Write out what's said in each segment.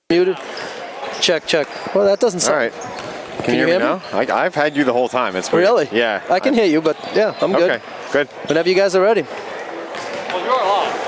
Muted. Check. Well, that doesn't sound. All right. Can you hear me now? I've had you the whole time. It's weird. Really? Yeah. I can hear you, but yeah, I'm good. Okay, good. Whenever you guys are ready. Well, you're live.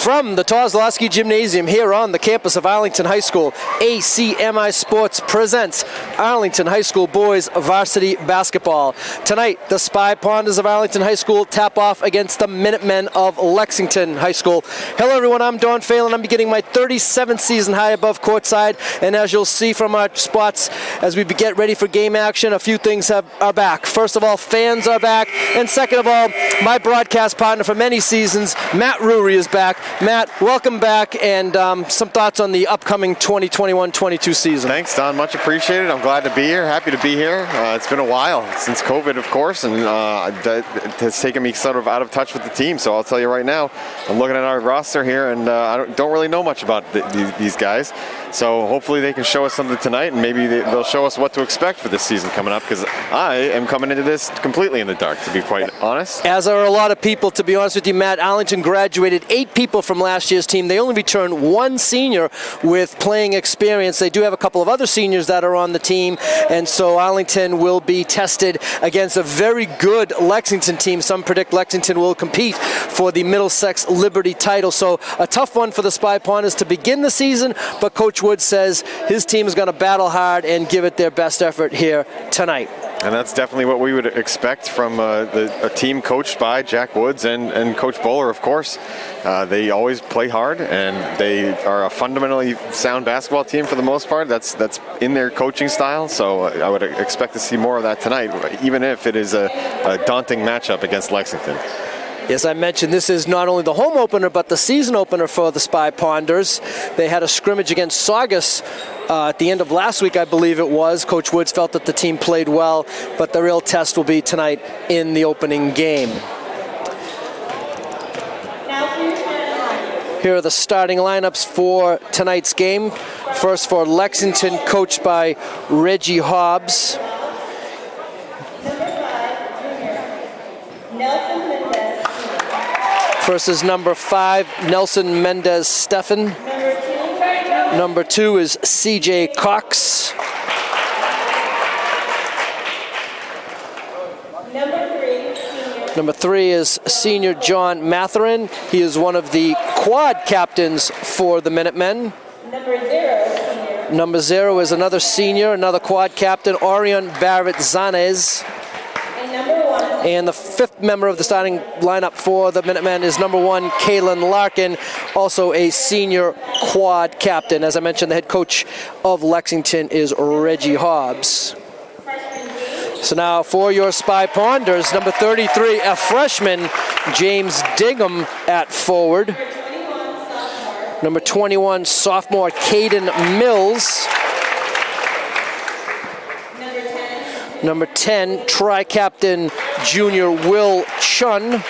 From the Kozlowski Gymnasium here on the campus of Arlington High School, ACMi Sports presents Arlington High School Boys Varsity Basketball. Tonight, the Spy Ponders of Arlington High School tap off against the Minutemen of Lexington High School. Hello everyone, I'm Don Phelan. I'm beginning my 37th season high above courtside, and as you'll see from our spots as we get ready for game action, a few things are back. First of all, fans are back, and second of all, my broadcast partner for many seasons, Matt Rury, is back. Matt, welcome back, and some thoughts on the upcoming 2021-22 season. Thanks, Don. Much appreciated. I'm glad to be here. Happy to be here. It's been a while since COVID, of course, and it has taken me sort of out of touch with the team. So I'll tell you right now, I'm looking at our roster here, and I don't really know much about these guys. So hopefully they can show us something tonight, and maybe they'll show us what to expect for this season coming up, because I am coming into this completely in the dark, to be quite honest. As are a lot of people, to be honest with you, Matt. Arlington graduated 8 people from last year's team. They only returned 1 senior with playing experience. They do have a couple of other seniors that are on the team, and so Arlington will be tested against a very good Lexington team. Some predict Lexington will compete for the Middlesex Liberty title. So a tough one for the Spy Ponders to begin the season, but Coach Wood says his team is going to battle hard and give it their best effort here tonight. And that's definitely what we would expect from a team coached by Jack Woods and Coach Bowler, of course. They always play hard, and they are a fundamentally sound basketball team for the most part. That's in their coaching style, so I would expect to see more of that tonight, even if it is a daunting matchup against Lexington. As I mentioned, this is not only the home opener, but the season opener for the Spy Ponders. They had a scrimmage against Saugus at the end of last week, I believe it was. Coach Woods felt that the team played well, but the real test will be tonight in the opening game. Here are the starting lineups for tonight's game. First for Lexington, coached by Reggie Hobbs. First is number 5, Nelson Mendez-Steffen. Number 2 is CJ Cox. Number 3 is senior John Matherin. He is one of the quad captains for the Minutemen. Number 0 is another senior, another quad captain, Orion Barrett-Zanez. And the 5th member of the starting lineup for the Minutemen is number 1, Kalen Larkin, also a senior quad captain. As I mentioned, the head coach of Lexington is Reggie Hobbs. So now for your Spy Ponders, number 33, a freshman, James Digham at forward. Number 21, sophomore, Caden Mills. Number 10, tri-captain junior Will Chun.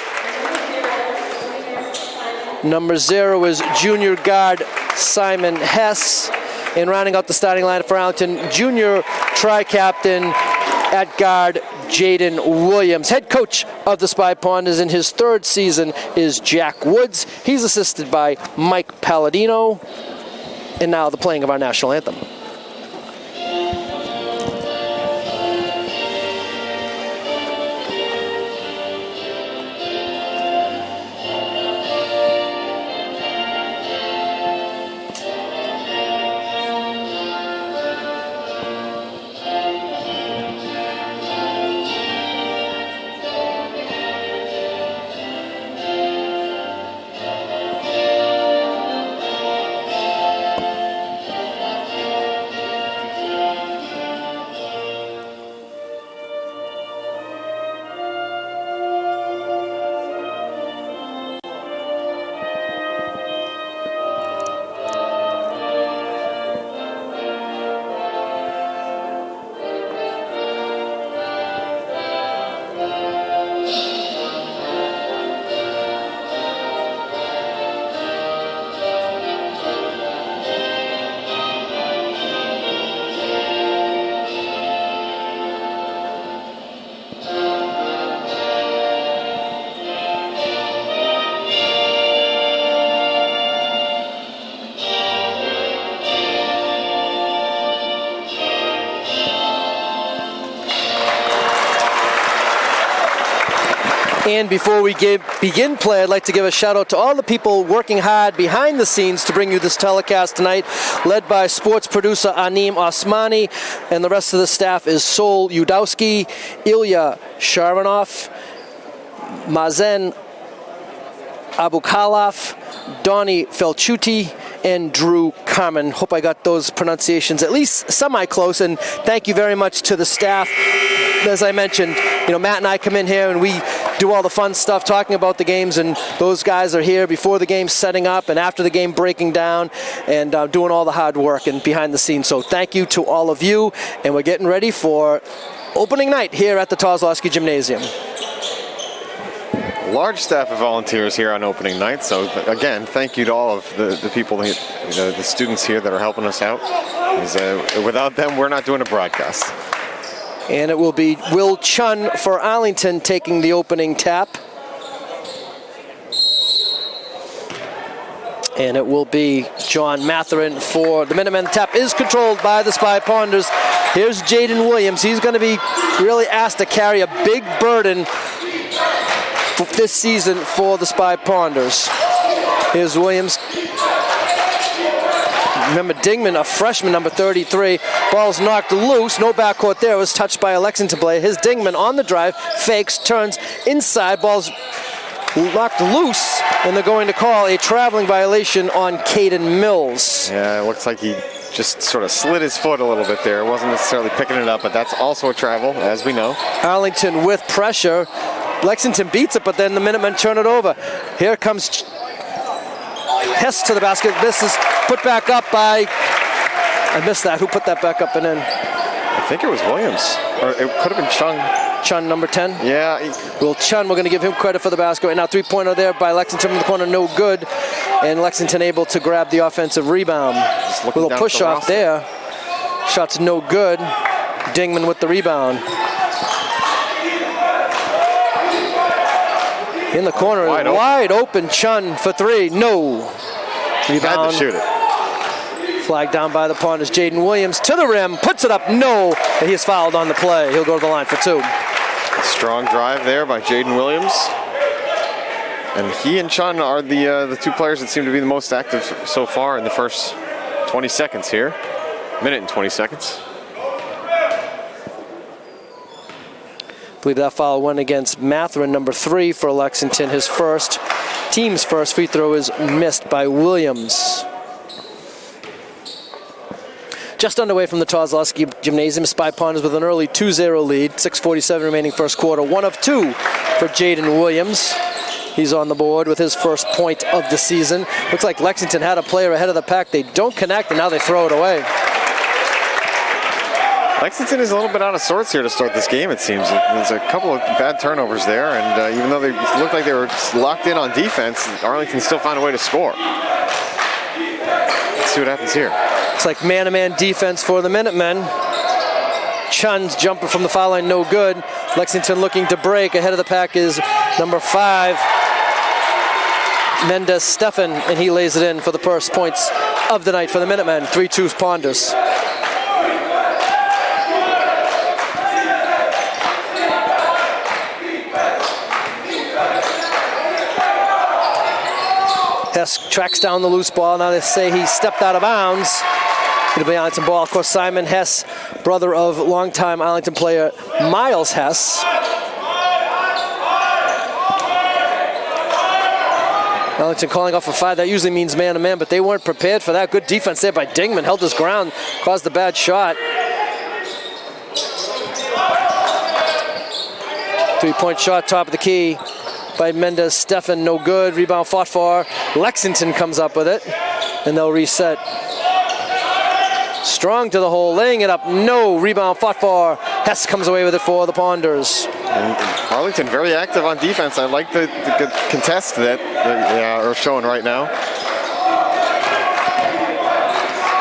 Number 0 is junior guard Simon Hess. And rounding out the starting lineup for Arlington, junior tri-captain at guard Jayden Williams. Head coach of the Spy Ponders in his 3rd season is Jack Woods. He's assisted by Mike Palladino. And now the playing of our national anthem. And before we begin play, I'd like to give a shout out to all the people working hard behind the scenes to bring you this telecast tonight, led by sports producer Anim Osmani, and the rest of the staff is Sol Udowski, Ilya Sharonov, Mazen Abukhalaf, Donnie Felchuti, and Drew Carmen. Hope I got those pronunciations at least semi-close, and thank you very much to the staff. As I mentioned, Matt and I come in here and we do all the fun stuff talking about the games, and those guys are here before the game setting up and after the game breaking down and doing all the hard work and behind the scenes. So thank you to all of you, and we're getting ready for opening night here at the Kozlowski Gymnasium. Large staff of volunteers here on opening night, so again, thank you to all of the people, the students here that are helping us out. Without them, we're not doing a broadcast. And it will be Will Chun for Arlington taking the opening tap. And it will be John Matherin for the Minutemen. The tap is controlled by the Spy Ponders. Here's Jayden Williams. He's going to be really asked to carry a big burden this season for the Spy Ponders. Here's Williams. Remember Dingman, a freshman, number 33. Ball's knocked loose. No backcourt there. It was touched by a Lexington player. Here's Dingman on the drive. Fakes, turns inside. Ball's knocked loose, and they're going to call a traveling violation on Caden Mills. Yeah, it looks like he just sort of slid his foot a little bit there. It wasn't necessarily picking it up, but that's also a travel, as we know. Arlington with pressure. Lexington beats it, but then the Minutemen turn it over. Here comes Hess to the basket. This is put back up by, I missed that. Who put that back up and in? I think it was Williams, or it could have been Chung. Chun, number 10? Yeah. Will Chun, we're going to give him credit for the basket. Right now, three-pointer there by Lexington from the corner, no good. And Lexington able to grab the offensive rebound. A little push-off there. Shot's no good. Dingman with the rebound. In the corner, wide open. Chun for three. No. Rebound. Had to shoot it. Flag down by the Ponders. Jaden Williams to the rim, puts it up. No. And he is fouled on the play. He'll go to the line for two. A strong drive there by Jaden Williams. And he and Chun are the two players that seem to be the most active so far in the first 20 seconds here. Minute and 20 seconds. I believe that foul went against Matherin, number 3 for Lexington. His team's first free throw is missed by Williams. Just underway from the Kozlowski Gymnasium. Spy Ponders with an early 2-0 lead. 6:47 remaining first quarter. 1 of 2 for Jayden Williams. He's on the board with his first point of the season. Looks like Lexington had a player ahead of the pack. They don't connect, and now they throw it away. Lexington is a little bit out of sorts here to start this game, it seems. There's a couple of bad turnovers there, and even though they looked like they were locked in on defense, Arlington still found a way to score. Let's see what happens here. It's like man-to-man defense for the Minutemen. Chun's jumper from the foul line, no good. Lexington looking to break. Ahead of the pack is number 5, Mendes Stefan, and he lays it in for the first points of the night for the Minutemen. 3-2 Ponders. Hess tracks down the loose ball. Now they say he stepped out of bounds. It'll be Arlington ball. Of course, Simon Hess, brother of longtime Arlington player Miles Hess. Arlington calling off a 5. That usually means man-to-man, but they weren't prepared for that. Good defense there by Dingman. Held his ground, caused the bad shot. 3-point shot, top of the key by Mendes Stefan, no good. Rebound fought for. Lexington comes up with it, and they'll reset. Strong to the hole, laying it up, no. Rebound fought for. Hess comes away with it for the Ponders. And Arlington very active on defense. I like the contest that they are showing right now.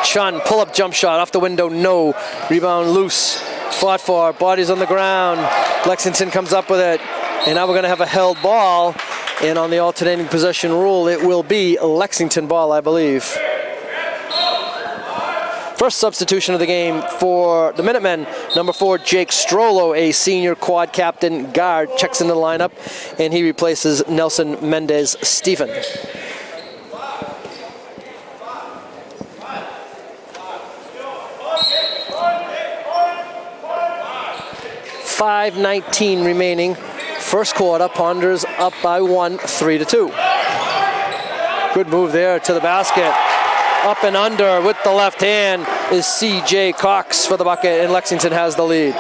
Chun, pull-up jump shot off the window, no. Rebound loose, fought for, bodies on the ground. Lexington comes up with it. And now we're going to have a held ball. And on the alternating possession rule, it will be Lexington ball, I believe. First substitution of the game for the Minutemen, number 4, Jake Strollo, a senior quad captain guard, checks into the lineup, and he replaces Nelson Mendez-Stephen. .5:19 remaining. First quarter, Ponders up by 1, 3-2. Good move there to the basket. Up and under with the left hand is C.J. Cox for the bucket, and Lexington has the lead.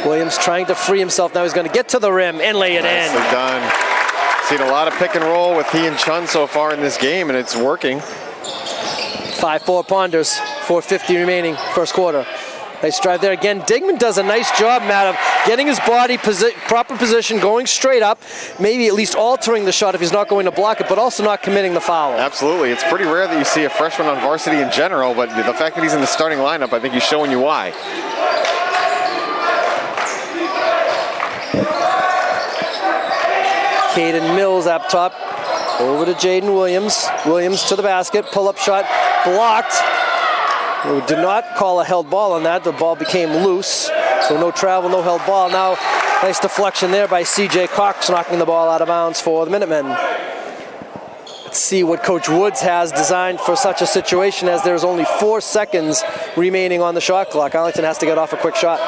Williams trying to free himself. Now he's going to get to the rim and lay it in. Nicely done. Seen a lot of pick and roll with he and Chun so far in this game, and it's working. 5-4 Ponders, 4:50 remaining, first quarter. Nice drive there again. Digman does a nice job, Matt, of getting his body proper position, going straight up, maybe at least altering the shot if he's not going to block it, but also not committing the foul. Absolutely. It's pretty rare that you see a freshman on varsity in general, but the fact that he's in the starting lineup, I think he's showing you why. Jayden Mills up top, over to Jaden Williams. Williams to the basket, pull-up shot, blocked. We did not call a held ball on that. The ball became loose, so no travel, no held ball. Now, nice deflection there by C.J. Cox, knocking the ball out of bounds for the Minutemen. Let's see what Coach Woods has designed for such a situation, as there's only 4 seconds remaining on the shot clock. Arlington has to get off a quick shot.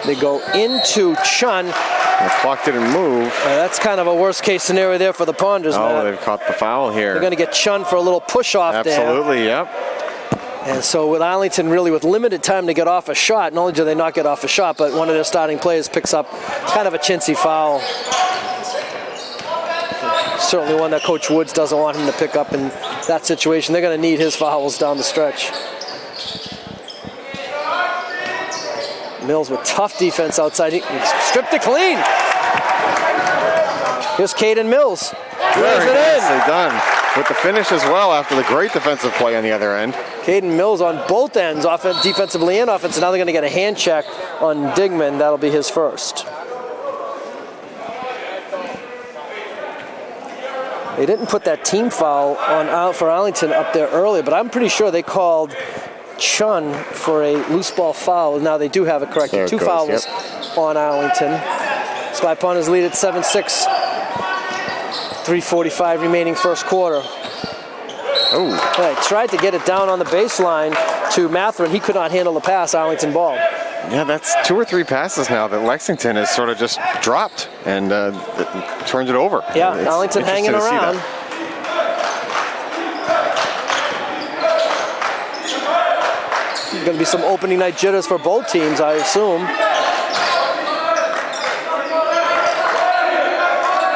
They go into Chun. The clock didn't move. That's kind of a worst-case scenario there for the Ponders, Oh, man. they've caught the foul here. They're going to get Chun for a little push-off there. Absolutely, yep. And so with Arlington really with limited time to get off a shot, not only do they not get off a shot, but one of their starting players picks up kind of a chintzy foul. Certainly one that Coach Woods doesn't want him to pick up in that situation. They're going to need his fouls down the stretch. Mills with tough defense outside. He stripped it clean. Here's Jayden Mills. Drives it in. Nicely done. With the finish as well after the great defensive play on the other end. Jayden Mills on both ends, defensively and offensive. Now they're going to get a hand check on Digman. That'll be his first. They didn't put that team foul on for Arlington up there earlier, but I'm pretty sure they called Chun for a loose ball foul. Now they do have it corrected. 2 fouls on Arlington. Spy Ponders lead at 7-6. 3:45 remaining first quarter. Oh. They tried to get it down on the baseline to Matherin. He could not handle the pass. Arlington ball. Yeah, that's 2 or 3 passes now that Lexington has sort of just dropped and turned it over. Yeah, it's Arlington hanging around. There's going to be some opening night jitters for both teams, I assume.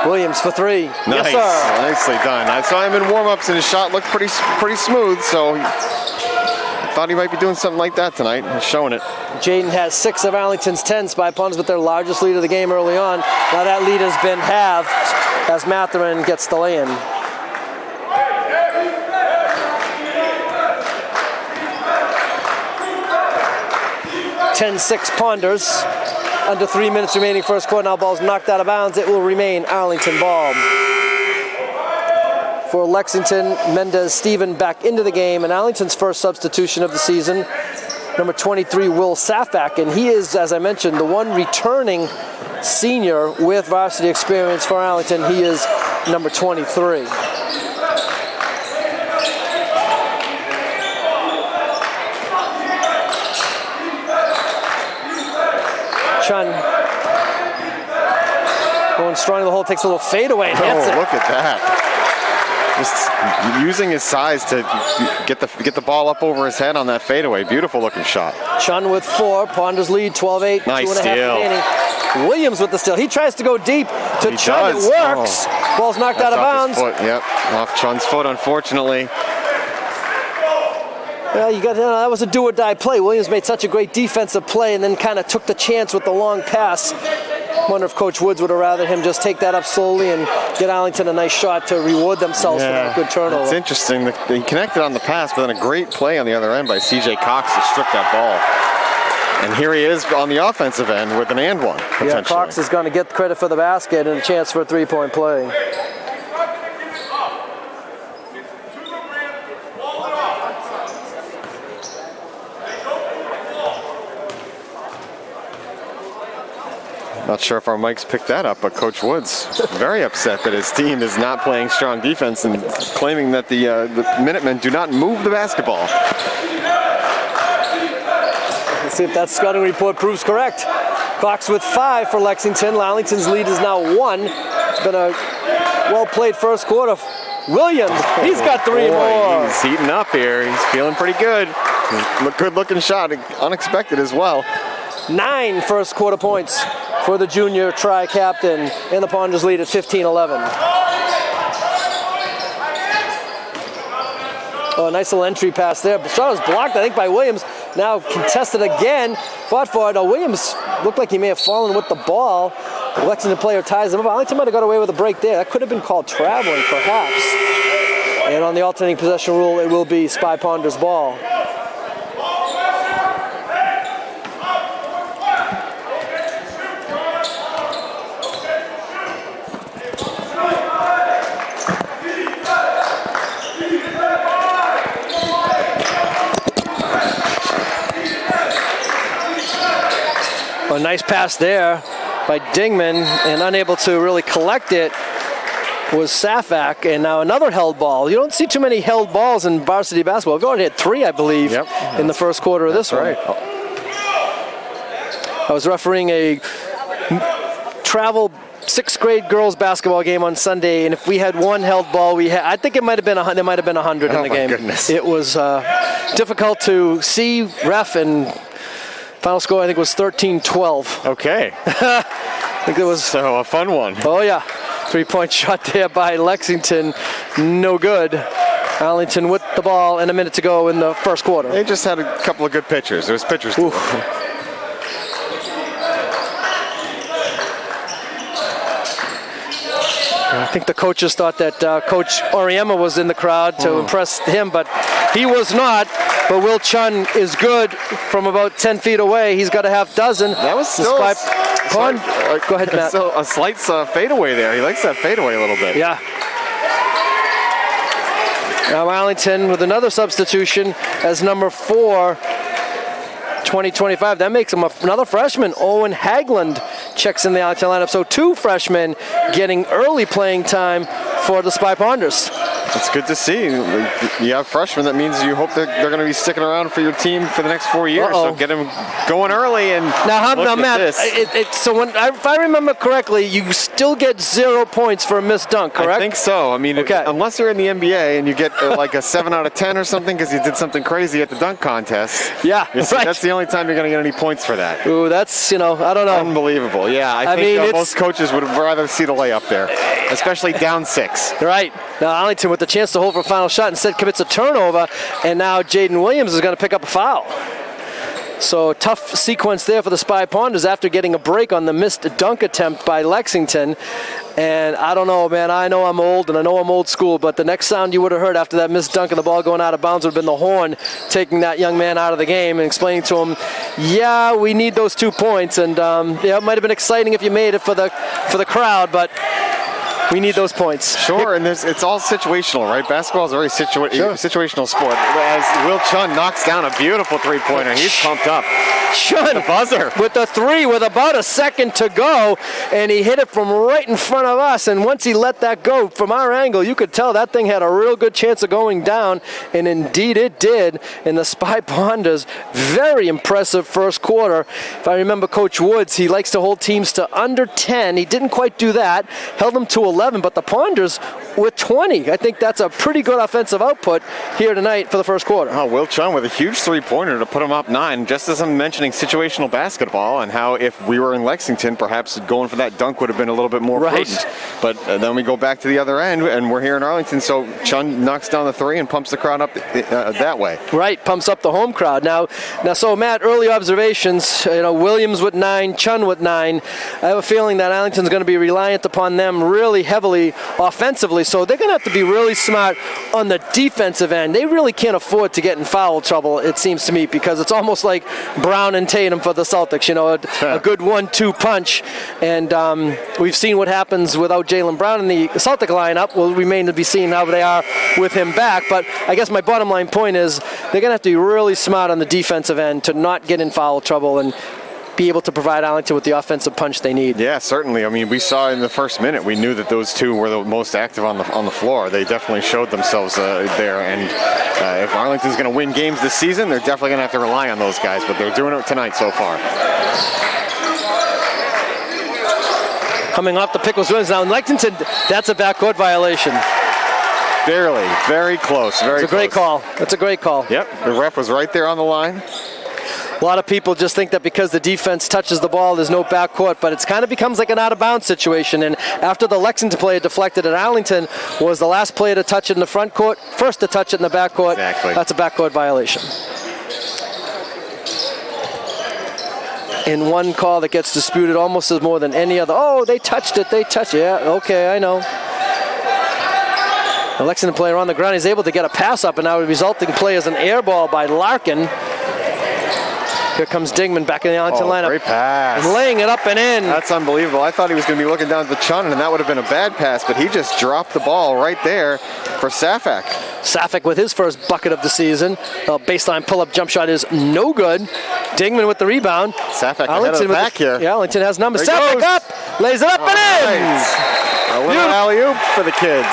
Williams for 3. Nice. Yes, sir. Nicely done. I saw him in warm-ups and his shot looked pretty smooth, so I thought he might be doing something like that tonight. He's showing it. Jayden has 6 of Arlington's 10 Spy Ponders with their largest lead of the game early on. Now that lead has been halved as Matherin gets the lay-in. .10-6 Ponders. Under 3 minutes remaining first quarter. Now ball's knocked out of bounds. It will remain Arlington ball. For Lexington, Mendez-Stephen back into the game, and Arlington's first substitution of the season. Number 23, Will Safak, and he is, as I mentioned, the one returning senior with varsity experience for Arlington. He is number 23. Chun going strong in the hole, takes a little fadeaway and hits it. Look at that. Just using his size to get the ball up over his head on that fadeaway. Beautiful looking shot. Chun with 4, Ponders lead 12-8. Nice 2.5 steal. remaining. Williams with the steal. He tries to go deep to He Chun. does. It works. Ball's knocked out of bounds. Off his foot. Yep, off Chun's foot, unfortunately. Well, that was a do-or-die play. Williams made such a great defensive play and then kind of took the chance with the long pass. Wonder if Coach Woods would have rather him just take that up slowly and get Arlington a nice shot to reward themselves for that good turnover. It's interesting. He connected on the pass, but then a great play on the other end by C.J. Cox to strip that ball. And here he is on the offensive end with an and one, potentially. Yeah, Cox is going to get credit for the basket and a chance for a 3-point play. Not sure if our mics picked that up, but Coach Woods very upset that his team is not playing strong defense and claiming that the Minutemen do not move the basketball. Let's see if that scouting report proves correct. Clock's with 5 for Lexington. Arlington's lead is now 1. It's been a well-played first quarter. Williams, he's got 3 more. He's heating up here. He's feeling pretty good. Good-looking shot, unexpected as well. 9 first quarter points for the junior tri-captain, and the Ponders lead at 15-11. Oh, a nice little entry pass there. The shot was blocked, I think, by Williams. Now contested again. Fought for it. Williams looked like he may have fallen with the ball. The Lexington player ties him up. Arlington might have got away with a break there. That could have been called traveling, perhaps. And on the alternating possession rule, it will be Spy Ponders' ball. A nice pass there by Dingman, and unable to really collect it was Safak, and now another held ball. You don't see too many held balls in varsity basketball. We've already had 3, I believe, in the first quarter of this one. Right. I was refereeing a travel 6th grade girls basketball game on Sunday, and if we had 1 held ball, I think it might have been there might have been 100 in the game. Goodness. It was difficult to see. Ref and final score, I think, was 13-12. Okay. I think it was so a fun one. Oh yeah, 3-point shot there by Lexington, no good. Arlington with the ball and a minute to go in the first quarter. They just had a couple of good pitchers. There was pitchers. I think the coaches thought that Coach Oriema was in the crowd to impress him, but he was not. But Will Chun is good from about 10 feet away. He's got a half dozen. That was still go ahead, Matt. Still a slight fadeaway there. He likes that fadeaway a little bit. Yeah. Now Arlington with another substitution as number 4, 2025. That makes him another freshman. Owen Hagland checks in the Arlington lineup. So 2 freshmen getting early playing time for the Spy Ponders. It's good to see. You have freshmen. That means you hope that they're going to be sticking around for your team for the next 4 years. So get them going early. And now Matt, so if I remember correctly, you still get 0 points for a missed dunk, correct? I think so. I mean, unless you're in the NBA and you get like a 7 out of 10 or something because you did something crazy at the dunk contest. Yeah, right. That's the only time you're going to get any points for that. Ooh, that's, I don't know. Unbelievable. Yeah, I think most coaches would rather see the layup there, especially down 6. Right. Now Arlington with the chance to hold for a final shot instead commits a turnover, and now Jayden Williams is going to pick up a foul. So tough sequence there for the Spy Ponders after getting a break on the missed dunk attempt by Lexington. And I don't know, man. I know I'm old and I know I'm old school, but the next sound you would have heard after that missed dunk and the ball going out of bounds would have been the horn taking that young man out of the game and explaining to him, yeah, we need those 2 points. And it might have been exciting if you made it for the crowd, but we need those points. Sure, and it's all situational, right? Basketball is a very situational sport. As Will Chun knocks down a beautiful 3-pointer, he's pumped up. Chun, the buzzer. With the 3 with about a second to go, and he hit it from right in front of us. And once he let that go, from our angle, you could tell that thing had a real good chance of going down, and indeed it did. And the Spy Ponders, very impressive first quarter. If I remember Coach Woods, he likes to hold teams to under 10. He didn't quite do that. Held them to 11, but the Ponders with 20. I think that's a pretty good offensive output here tonight for the first quarter. Oh, Will Chun with a huge 3-pointer to put him up 9. Just as I'm mentioning situational basketball and how if we were in Lexington, perhaps going for that dunk would have been a little bit more prudent. But then we go back to the other end, and we're here in Arlington, so Chun knocks down the 3 and pumps the crowd up that way. Right, pumps up the home crowd. Now, so Matt, early observations, Williams with 9, Chun with 9. I have a feeling that Arlington's going to be reliant upon them really heavily offensively, so they're going to have to be really smart on the defensive end. They really can't afford to get in foul trouble, it seems to me, because it's almost like Brown and Tatum for the Celtics, a good 1-2 punch. And we've seen what happens without Jaylen Brown in the Celtic lineup. Will remain to be seen how they are with him back. But I guess my bottom line point is they're going to have to be really smart on the defensive end to not get in foul trouble. And be able to provide Arlington with the offensive punch they need. Yeah, certainly. I mean, we saw in the first minute, we knew that those two were the most active on the floor. They definitely showed themselves there. And if Arlington's going to win games this season, they're definitely going to have to rely on those guys. But they're doing it tonight so far. Coming off the Pickles wins. Now in Lexington, that's a backcourt violation. Barely. Very close. Very It's a great call. That's a great call. Yep. The ref was right there on the line. A lot of people just think that because the defense touches the ball, there's no backcourt, but it's kind of becomes like an out-of-bounds situation. And after the Lexington player deflected at Arlington was the last player to touch it in the front court, first to touch it in the backcourt. Exactly. That's a backcourt violation. In one call that gets disputed almost as more than any other. Oh, they touched it. They touched it. Yeah, okay, I know. The Lexington player on the ground is able to get a pass up, and now the resulting play is an air ball by Larkin. Here comes Dingman back in the Arlington lineup. Great pass. And laying it up and in. That's unbelievable. I thought he was going to be looking down at the Chun, and that would have been a bad pass, but he just dropped the ball right there for Safak. Safak with his first bucket of the season. Baseline pull-up jump shot is no good. Dingman with the rebound. Safak ahead of the back here. Yeah, Arlington has numbers. There Safak goes. up, lays it up and in. A little alley-oop for the kids.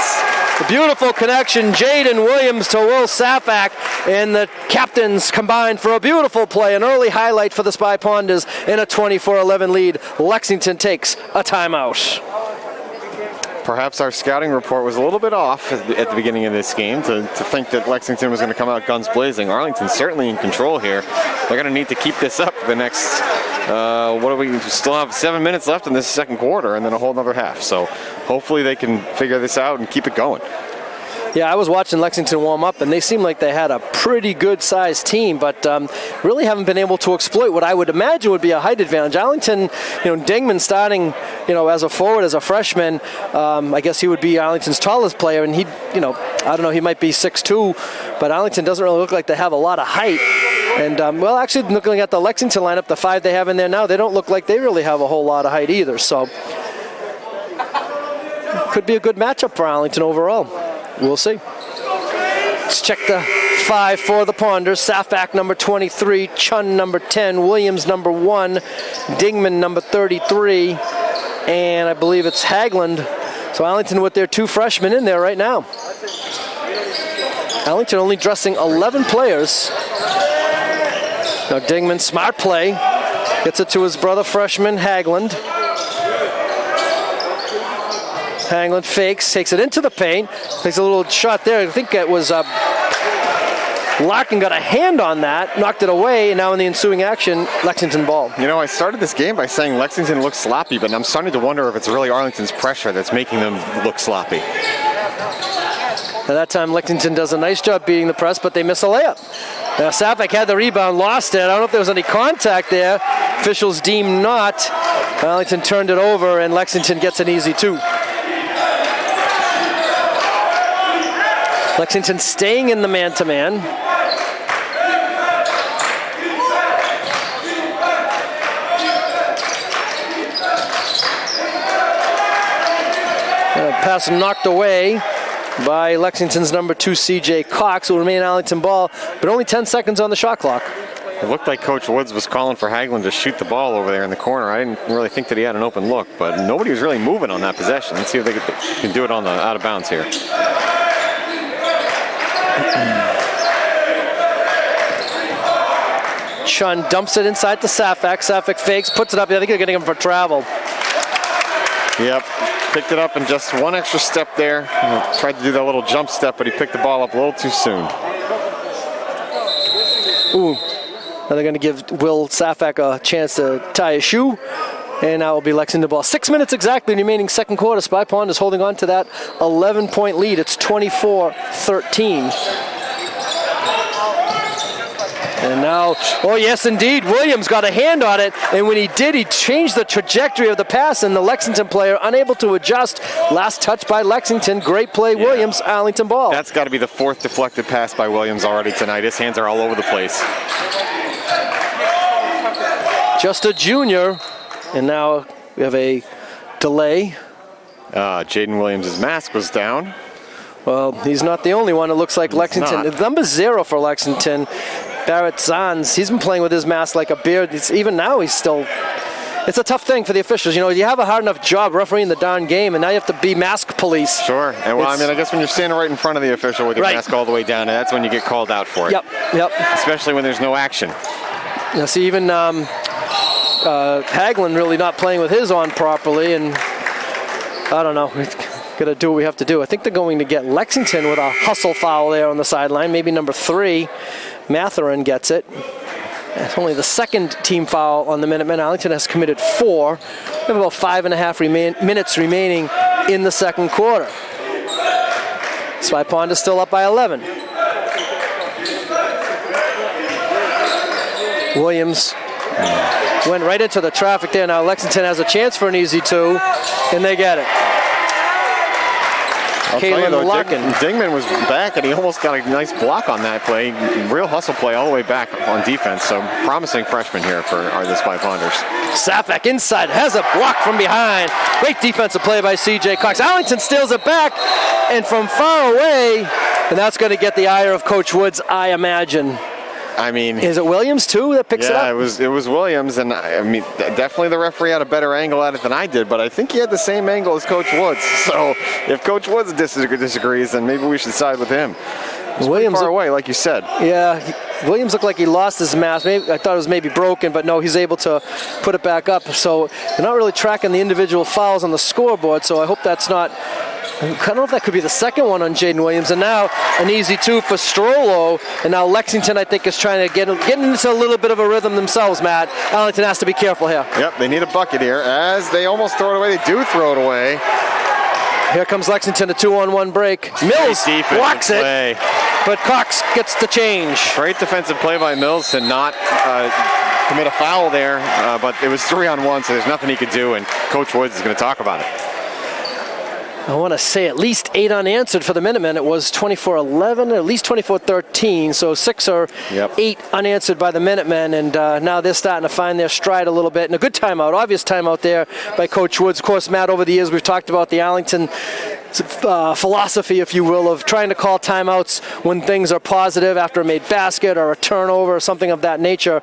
A beautiful connection, Jayden Williams to Will Safak, and the captains combined for a beautiful play, an early highlight for the Spy Ponders in a 24-11 lead. Lexington takes a timeout. Perhaps our scouting report was a little bit off at the beginning of this game to think that Lexington was going to come out guns blazing. Arlington's certainly in control here. They're going to need to keep this up for the next, we still have 7 minutes left in this second quarter and then a whole other half. So hopefully they can figure this out and keep it going. Yeah, I was watching Lexington warm up, and they seemed like they had a pretty good-sized team, but really haven't been able to exploit what I would imagine would be a height advantage. Arlington, Dingman starting, as a forward, as a freshman, I guess he would be Arlington's tallest player, and he, I don't know, he might be 6'2", but Arlington doesn't really look like they have a lot of height. And, actually, looking at the Lexington lineup, the 5 they have in there now, they don't look like they really have a whole lot of height either, so could be a good matchup for Arlington overall. We'll see. Let's check the 5 for the Ponders. Safak, number 23. Chun, number 10. Williams, number 1. Dingman, number 33. And I believe it's Hagland. So Arlington with their 2 freshmen in there right now. Arlington only dressing 11 players. Now Dingman, smart play. Gets it to his brother freshman, Hagland. Hagland fakes, takes it into the paint, takes a little shot there. I think it was Larkin got a hand on that, knocked it away, and now in the ensuing action, Lexington ball. I started this game by saying Lexington looks sloppy, but I'm starting to wonder if it's really Arlington's pressure that's making them look sloppy. At that time, Lexington does a nice job beating the press, but they miss a layup. Now, Safak had the rebound, lost it. I don't know if there was any contact there. Officials deem not. Arlington turned it over, and Lexington gets an easy 2. Lexington staying in the man-to-man. Pass knocked away by Lexington's number 2, C.J. Cox, who will remain Arlington ball, but only 10 seconds on the shot clock. It looked like Coach Woods was calling for Hagland to shoot the ball over there in the corner. I didn't really think that he had an open look, but nobody was really moving on that possession. Let's see if they can do it on the out of bounds here. Chun dumps it inside to Safak. Safak fakes, puts it up. I think they're getting him for travel. Yep, picked it up in just one extra step there. Tried to do that little jump step, but he picked the ball up a little too soon. Ooh, now they're going to give Will Safak a chance to tie his shoe. And now will be Lexington ball. 6 minutes exactly remaining second quarter. Spy Pond is holding on to that 11-point lead. It's 24-13. And now, oh yes indeed, Williams got a hand on it, and when he did, he changed the trajectory of the pass, and the Lexington player unable to adjust. Last touch by Lexington, great play, yeah. Williams, Arlington ball. That's got to be the 4th deflected pass by Williams already tonight. His hands are all over the place. Just a junior, and now we have a delay. Jayden Williams' mask was down. Well, he's not the only one. It looks like Lexington, number 0 for Lexington. Barrett Zahns, he's been playing with his mask like a beard. Even now, he's still... It's a tough thing for the officials. You know, you have a hard enough job refereeing the darn game, and now you have to be mask police. Sure. And well, I mean, I guess when you're standing right in front of the official with your mask all the way down, that's when you get called out for it. Yep. Especially when there's no action. Now, see, even Hagelin really not playing with his on properly, and I don't know. We're going to do what we have to do. I think they're going to get Lexington with a hustle foul there on the sideline. Maybe number 3, Matherin gets it. It's only the second team foul on the Minutemen. Arlington has committed 4. We have about 5.5 minutes remaining in the second quarter. Spy Pond is still up by 11. Williams went right into the traffic there. Now Lexington has a chance for an easy 2, and they get it. Kalen Larkin. Dingman was back, and he almost got a nice block on that play. Real hustle play all the way back on defense. So promising freshman here for the Spy Ponders. Safak inside, has a block from behind. Great defensive play by C.J. Cox. Arlington steals it back, and from far away, and that's going to get the ire of Coach Woods, I imagine. I mean, is it Williams too that picks it up? Yeah, it was Williams, and I mean, definitely the referee had a better angle at it than I did, but I think he had the same angle as Coach Woods. So if Coach Woods disagrees, then maybe we should side with him. Williams far away, like you said. Yeah, Williams looked like he lost his mask. Maybe, I thought it was maybe broken, but no, he's able to put it back up. So they're not really tracking the individual fouls on the scoreboard, so I hope that's not... I don't know if that could be the second one on Jayden Williams. And now an easy 2 for Strollo. And now Lexington, I think, is trying to get into a little bit of a rhythm themselves, Matt. Arlington has to be careful here. Yep, they need a bucket here. As they almost throw it away, they do throw it away. Here comes Lexington, a 2-on-1 break. Mills blocks it, but Cox gets the change. Great defensive play by Mills to not commit a foul there, but it was 3-on-1, so there's nothing he could do, and Coach Woods is going to talk about it. I want to say at least 8 unanswered for the Minutemen. It was 24-11, at least 24-13, so 6 or 8 unanswered by the Minutemen, and now they're starting to find their stride a little bit. And a good timeout, obvious timeout there by Coach Woods. Of course, Matt, over the years we've talked about the Arlington philosophy, if you will, of trying to call timeouts when things are positive after a made basket or a turnover or something of that nature.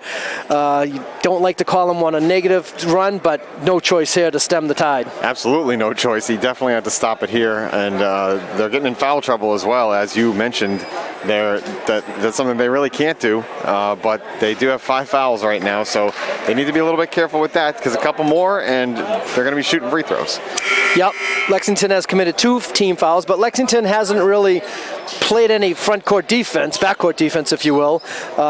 You don't like to call them on a negative run, but no choice here to stem the tide. Absolutely no choice. He definitely had to stop it here, and they're getting in foul trouble as well. As you mentioned, that's something they really can't do, but they do have 5 fouls right now, so they need to be a little bit careful with that, because a couple more and they're going to be shooting free throws. Yep, Lexington has committed 2 team fouls, but Lexington hasn't really played any front court defense, backcourt defense, if you will.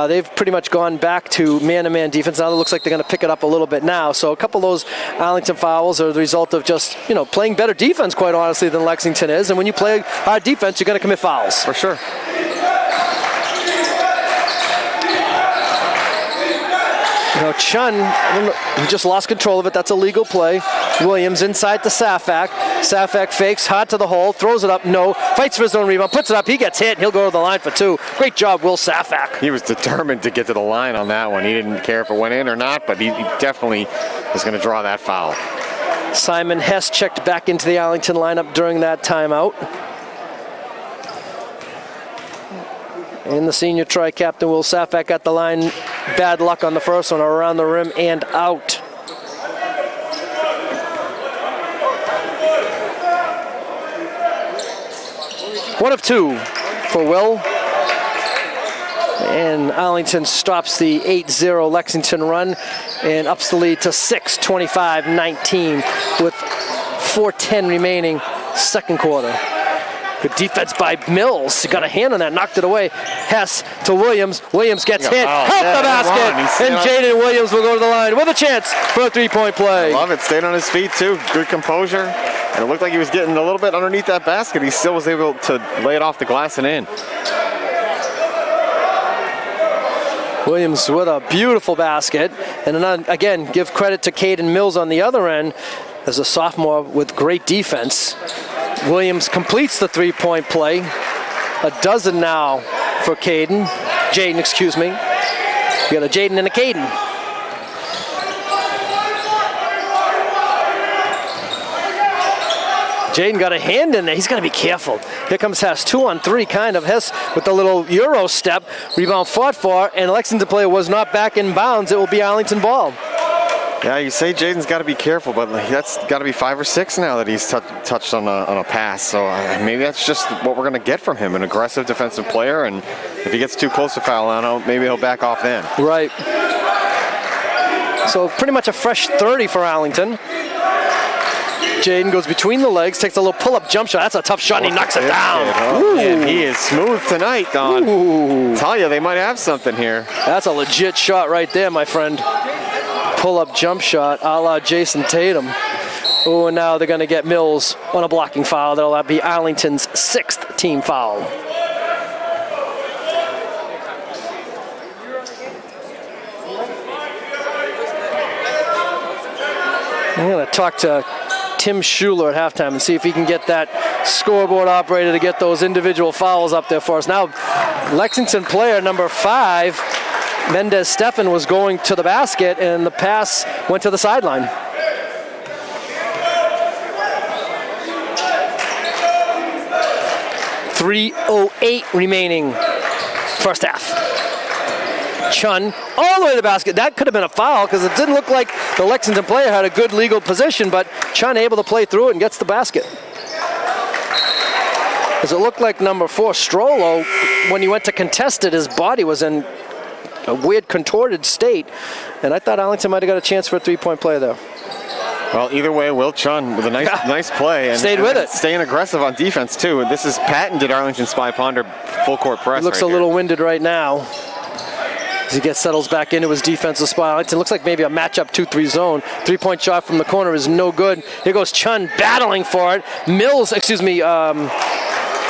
They've pretty much gone back to man-to-man defense. Now it looks like they're going to pick it up a little bit now. So a couple of those Arlington fouls are the result of just, playing better defense, quite honestly, than Lexington is. And when you play hard defense, you're going to commit fouls. For sure. Chun, he just lost control of it. That's a legal play. Williams inside to Safak. Safak fakes, hot to the hole, throws it up, no. Fights for his own rebound, puts it up, he gets hit, he'll go to the line for 2. Great job, Will Safak. He was determined to get to the line on that one. He didn't care if it went in or not, but he definitely was going to draw that foul. Simon Hess checked back into the Arlington lineup during that timeout. And the senior tri-captain, Will Safak, at the line. Bad luck on the first one, around the rim and out. One of 2 for Will. And Arlington stops the 8-0 Lexington run and ups the lead to 6, 25-19 with 4:10 remaining, second quarter. Good defense by Mills. He got a hand on that, knocked it away. Hess to Williams. Williams gets hit. Help the basket. And Jayden Williams will go to the line with a chance for a 3-point play. I love it. Stayed on his feet, too. Good composure. And it looked like he was getting a little bit underneath that basket. He still was able to lay it off the glass and in. Williams with a beautiful basket. And then, again, give credit to Caden Mills on the other end as a sophomore with great defense. Williams completes the 3-point play. A dozen now for Jayden, excuse me. We got a Jayden and a Caden. Jayden got a hand in there. He's got to be careful. Here comes Hess, 2-on-3 kind of. Hess with the little Euro step. Rebound fought for, and Lexington player was not back in bounds. It will be Arlington ball. Yeah, you say Jayden's got to be careful, but that's got to be 5 or 6 now that he's touched on a pass. So maybe that's just what we're going to get from him, an aggressive defensive player. And if he gets too close to foul line, maybe he'll back off then. Right. So pretty much a fresh 30 for Arlington. Jayden goes between the legs, takes a little pull-up jump shot. That's a tough shot, and he knocks it down. And he is smooth tonight, Don. Tell you, they might have something here. That's a legit shot right there, my friend. Pull-up jump shot a la Jason Tatum. Oh, and now they're going to get Mills on a blocking foul. That'll be Arlington's 6th team foul. I'm going to talk to Tim Schuler at halftime and see if he can get that scoreboard operator to get those individual fouls up there for us. Now, Lexington player number 5, Mendez Stefan, was going to the basket, and the pass went to the sideline. .308 remaining first half. Chun all the way to the basket. That could have been a foul because it didn't look like the Lexington player had a good legal position, but Chun able to play through it and gets the basket. As it looked like number 4, Strollo, when he went to contest it, his body was in a weird contorted state, and I thought Arlington might have got a chance for a 3-point play there. Well, either way, Will Chun with a nice play. And stayed with it. Staying aggressive on defense, too. This is patented Arlington Spy Ponder full court press. He looks a little winded right now as he settles back into his defensive spot. It looks like maybe a matchup 2-3 zone. 3-point shot from the corner is no good. Here goes Chun battling for it.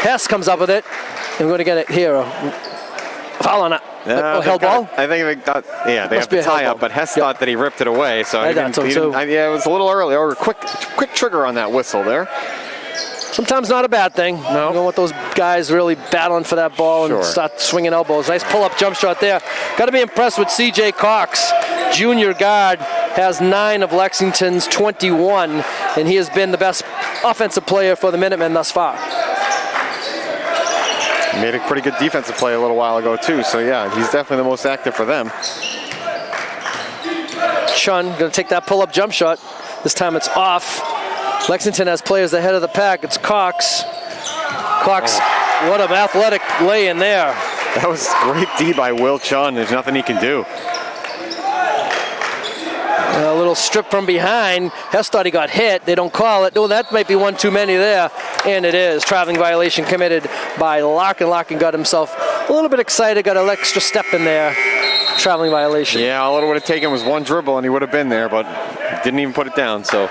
Hess comes up with it. And we're going to get it here. Foul on it. Held ball? I think they got, they have to tie up, but Hess thought that he ripped it away. So I thought so too. It was a little early, or quick trigger on that whistle there. Sometimes not a bad thing. No. You don't want those guys really battling for that ball and start swinging elbows. Nice pull-up jump shot there. Got to be impressed with C.J. Cox. Junior guard has 9 of Lexington's 21, and he has been the best offensive player for the Minutemen thus far. Made a pretty good defensive play a little while ago, too. So, yeah, he's definitely the most active for them. Chun going to take that pull-up jump shot. This time it's off. Lexington has players ahead of the pack. It's Cox. What an athletic lay in there. That was great D by Will Chun. There's nothing he can do. A little strip from behind. Hess thought he got hit. They don't call it. Oh, that might be one too many there. And it is. Traveling violation committed by Larkin. Larkin got himself a little bit excited. Got an extra step in there. Traveling violation. Yeah, all it would have taken was one dribble and he would have been there, but didn't even put it down. So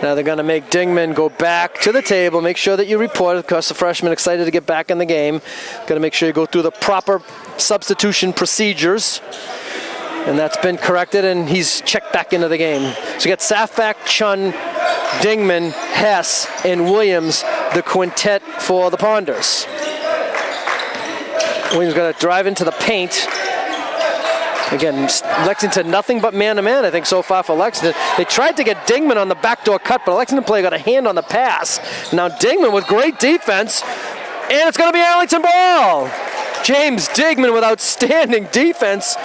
now they're going to make Dingman go back to the table. Make sure that you report it because the freshman excited to get back in the game. Got to make sure you go through the proper substitution procedures. And that's been corrected, and he's checked back into the game. So you got Safak, Chun, Dingman, Hess, and Williams, the quintet for the Ponders. Williams got to drive into the paint. Again, Lexington, nothing but man-to-man, I think, so far for Lexington. They tried to get Dingman on the backdoor cut, but a Lexington player got a hand on the pass. Now Dingman with great defense, and it's going to be Arlington ball. James Dingman with outstanding defense,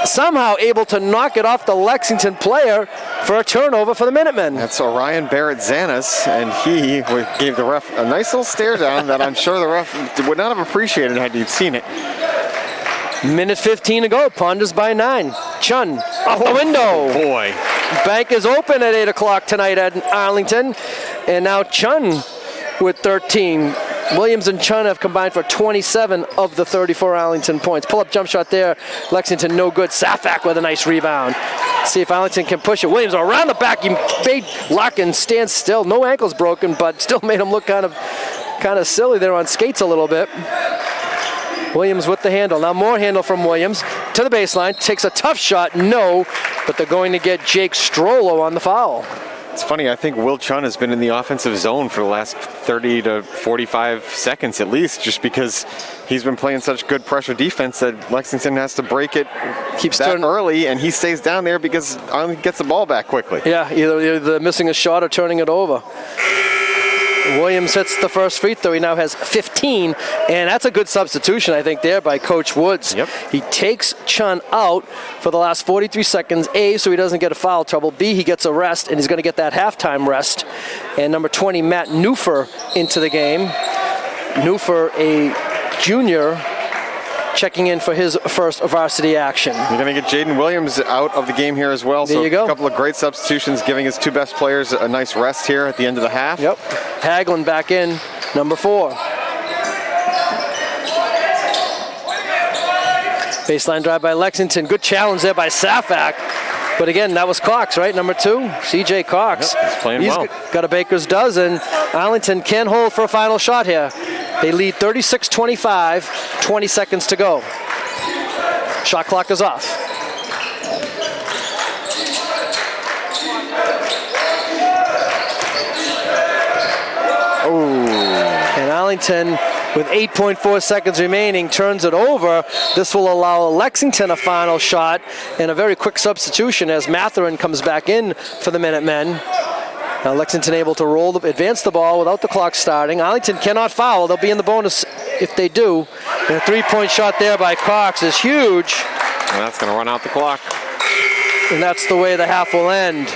somehow able to knock it off the Lexington player for a turnover for the Minutemen. That's Orion Barrett-Zanis, and he gave the ref a nice little stare down that I'm sure the ref would not have appreciated had he seen it. Minute 15 to go. Ponders by 9. Chun off the window. Boy. Bank is open at 8 o'clock tonight at Arlington. And now Chun with 13. Williams and Chun have combined for 27 of the 34 Arlington points. Pull-up jump shot there. Lexington no good. Safak with a nice rebound. Let's see if Arlington can push it. Williams around the back. He made Larkin stand still. No ankles broken, but still made him look kind of silly there on skates a little bit. Williams with the handle. Now more handle from Williams to the baseline. Takes a tough shot. No, but they're going to get Jake Strollo on the foul. It's funny, I think Will Chun has been in the offensive zone for the last 30 to 45 seconds at least, just because he's been playing such good pressure defense that Lexington has to break it early, and he stays down there because Arlington gets the ball back quickly. Yeah, either missing a shot or turning it over. Williams hits the first free throw. He now has 15, and that's a good substitution, I think, there by Coach Woods. Yep. He takes Chun out for the last 43 seconds, A, so he doesn't get a foul trouble, B, he gets a rest, and he's going to get that halftime rest. And number 20, Matt Neufer, into the game. Neufer, a junior, checking in for his first varsity action. You're going to get Jaden Williams out of the game here as well. There you go. A couple of great substitutions, giving his two best players a nice rest here at the end of the half. Yep. Hagelin back in, number 4. Baseline drive by Lexington. Good challenge there by Safak. But again, that was Cox, right? Number 2, C.J. Cox. Yep, he's playing well. Got a baker's dozen. Arlington can hold for a final shot here. They lead 36-25, 20 seconds to go. Shot clock is off. Oh. And Arlington, with 8.4 seconds remaining, turns it over. This will allow Lexington a final shot and a very quick substitution as Matherin comes back in for the Minutemen. Now Lexington able to advance the ball without the clock starting. Arlington cannot foul. They'll be in the bonus if they do. And a three-point shot there by Cox is huge. And that's going to run out the clock. And that's the way the half will end.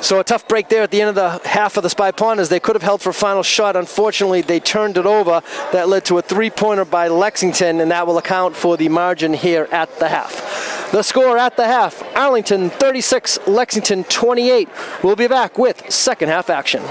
So a tough break there at the end of the half of the Spy Ponders. They could have held for a final shot. Unfortunately, they turned it over. That led to a three-pointer by Lexington, and that will account for the margin here at the half. The score at the half, Arlington 36, Lexington 28. We'll be back with second half action.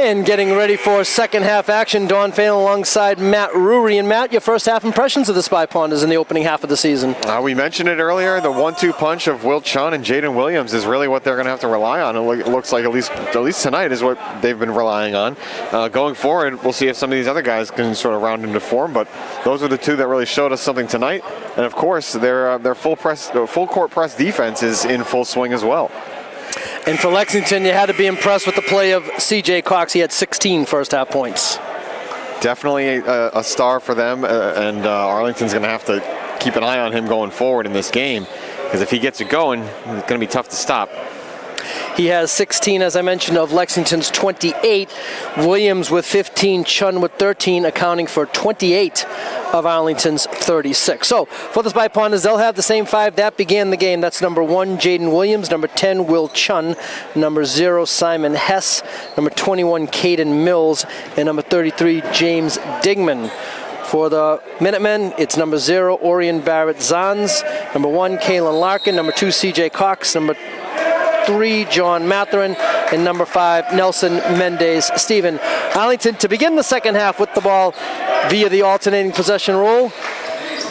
And getting ready for second half action, Don Phelan alongside Matt Rury. And Matt, your first half impressions of the Spy Ponders in the opening half of the season? We mentioned it earlier. The 1-2 punch of Will Chun and Jayden Williams is really what they're going to have to rely on. It looks like at least tonight is what they've been relying on. Going forward, we'll see if some of these other guys can sort of round into form. But those are the two that really showed us something tonight. And of course, their full court press defense is in full swing as well. And for Lexington, you had to be impressed with the play of C.J. Cox. He had 16 first half points. Definitely a star for them, and Arlington's going to have to keep an eye on him going forward in this game, because if he gets it going, it's going to be tough to stop. He has 16, as I mentioned, of Lexington's 28. Williams with 15, Chun with 13, accounting for 28 of Arlington's 36. So for the Spy Ponders, they'll have the same five that began the game. That's number 1, Jaden Williams, number 10, Will Chun, number 0, Simon Hess, number 21, Caden Mills, and number 33, James Digman. For the Minutemen, it's number 0, Orion Barrett Zans, number 1, Kalen Larkin, number 2, C.J. Cox, number 3, John Matherin, and number 5, Nelson Mendez Stephen. Arlington to begin the second half with the ball via the alternating possession rule.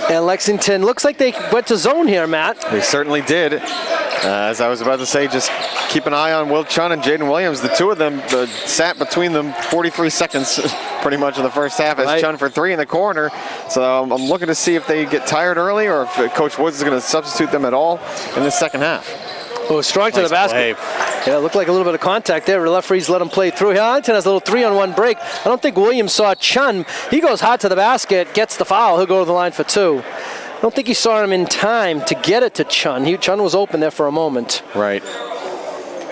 And Lexington looks like they went to zone here, Matt. They certainly did. As I was about to say, just keep an eye on Will Chun and Jayden Williams. The two of them sat between them 43 seconds pretty much in the first half as Chun for 3 in the corner. So I'm looking to see if they get tired early or if Coach Woods is going to substitute them at all in the second half. Oh, strong to the basket. Yeah, it looked like a little bit of contact there. The referees let him play through. Arlington has a little 3-on-1 break. I don't think Williams saw Chun. He goes hot to the basket, gets the foul. He'll go to the line for 2. I don't think he saw him in time to get it to Chun. Chun was open there for a moment. Right.